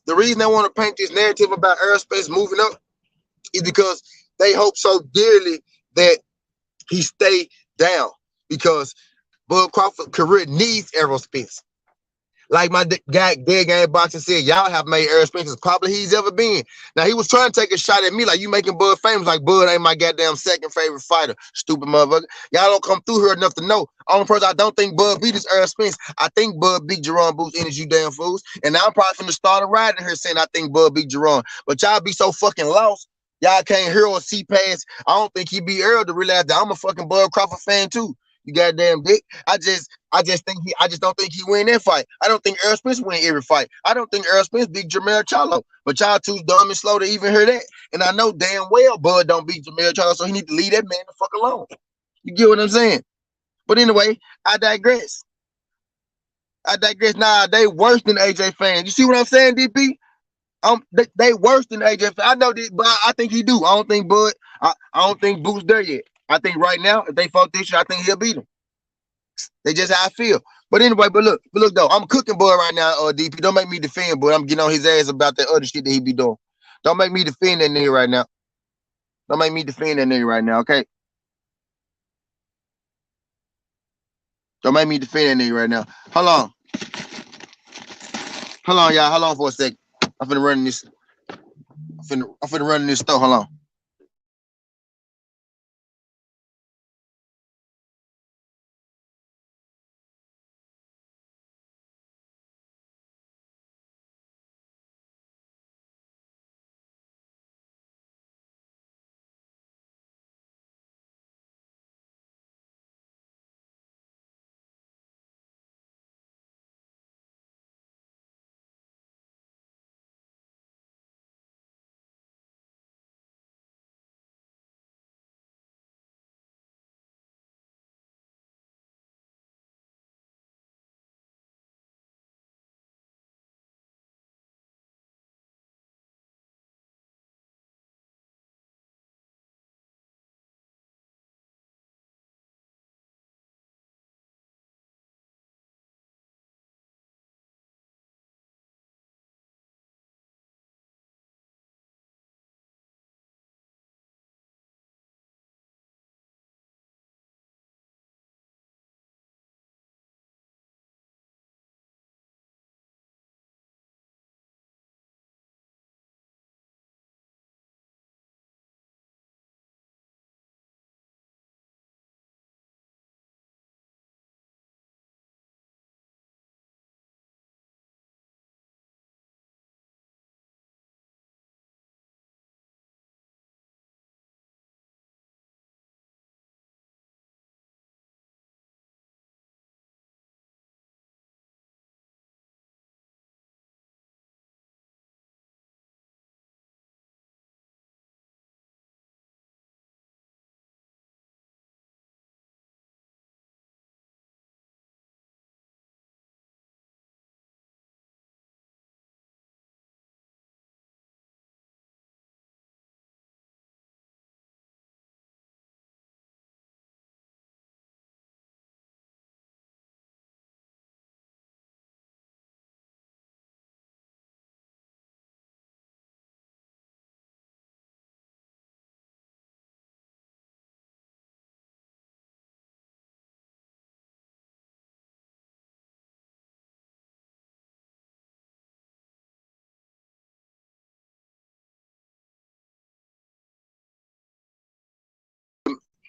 The reason they want to paint this narrative about Earl Spence moving up is because they hope so dearly that he stay down. Because Bud Crawford's career needs Errol Spence. Like my guy, Dead Game Boxing said, y'all have made Earl Spence as popular he's ever been. Now, he was trying to take a shot at me like, you making Bud famous. Like, Bud ain't my goddamn second favorite fighter. Stupid motherfucker. Y'all don't come through here enough to know. Only person I don't think Bud beat is Earl Spence. I think Bud beat Jerron Boots Energy, you damn fools. And now I'm probably finna start a ride in here saying I think Bud beat Jerron. But y'all be so fucking lost. Y'all can't hear or see past. I don't think he beat Earl to realize that I'm a fucking Bud Crawford fan too. You goddamn dick. I just don't think he win that fight. I don't think Earl Spence win every fight. I don't think Earl Spence beat Jermell Charlo. But y'all too dumb and slow to even hear that. And I know damn well Bud don't beat Jermell Charlo, so he need to leave that man the fuck alone. You get what I'm saying? But anyway, I digress. Nah, they worse than AJ fans. You see what I'm saying, DP? They worse than AJ fans. I know this, but I think he do. I don't think Bud. I don't think Boots there yet. I think right now, if they fought this year, I think he'll beat him. They just how I feel. But anyway, but look though, I'm cooking Bud right now, DP. Don't make me defend Bud. I'm getting on his ass about that other shit that he be doing. Don't make me defend that nigga right now. Don't make me defend that nigga right now, okay? Don't make me defend that nigga right now. Hold on. Hold on, y'all. Hold on for a second. I'm finna run this. I'm finna run in this store. Hold on.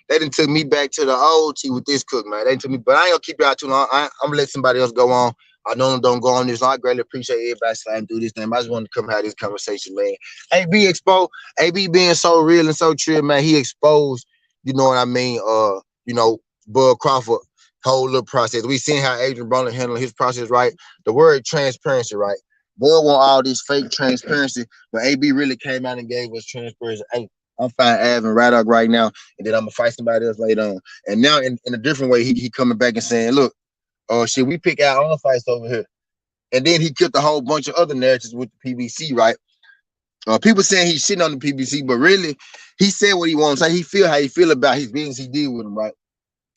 They done took me back to the old T with this cook, man. They took me, but I ain't gonna keep y'all too long. I'm gonna let somebody else go on. I know don't go on this long. I greatly appreciate everybody sliding through this thing. I just wanted to come have this conversation, man. AB exposed, AB being so real and so true, man. He exposed, you know what I mean? Bud Crawford whole little process. We seen how Adrian Broner handled his process, right? The word transparency, right? Bud want all this fake transparency, but AB really came out and gave us transparency. Hey, I'm fighting Av and Raddock right now, and then I'm gonna fight somebody else later on. And now in a different way, he coming back and saying, look, oh shit, we pick our own fights over here. And then he killed a whole bunch of other narratives with the PBC, right? People saying he's shitting on the PBC, but really, he said what he wants. Like he feel how he feel about his business he did with him, right?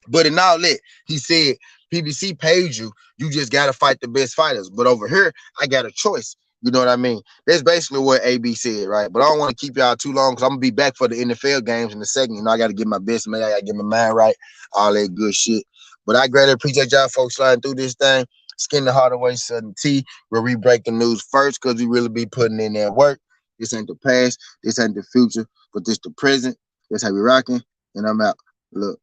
But in all that, he said, PBC paid you. You just got to fight the best fighters. But over here, I got a choice. You know what I mean? That's basically what AB said, right? But I don't want to keep y'all too long because I'm going to be back for the NFL games in a second. You know, I got to get my best man. I got to get my mind right, all that good shit. But I greatly appreciate y'all folks sliding through this thing. Skin the Heart Away, Southern T, where we break the news first because we really be putting in that work. This ain't the past. This ain't the future. But this the present. That's how we rocking. And I'm out. Look.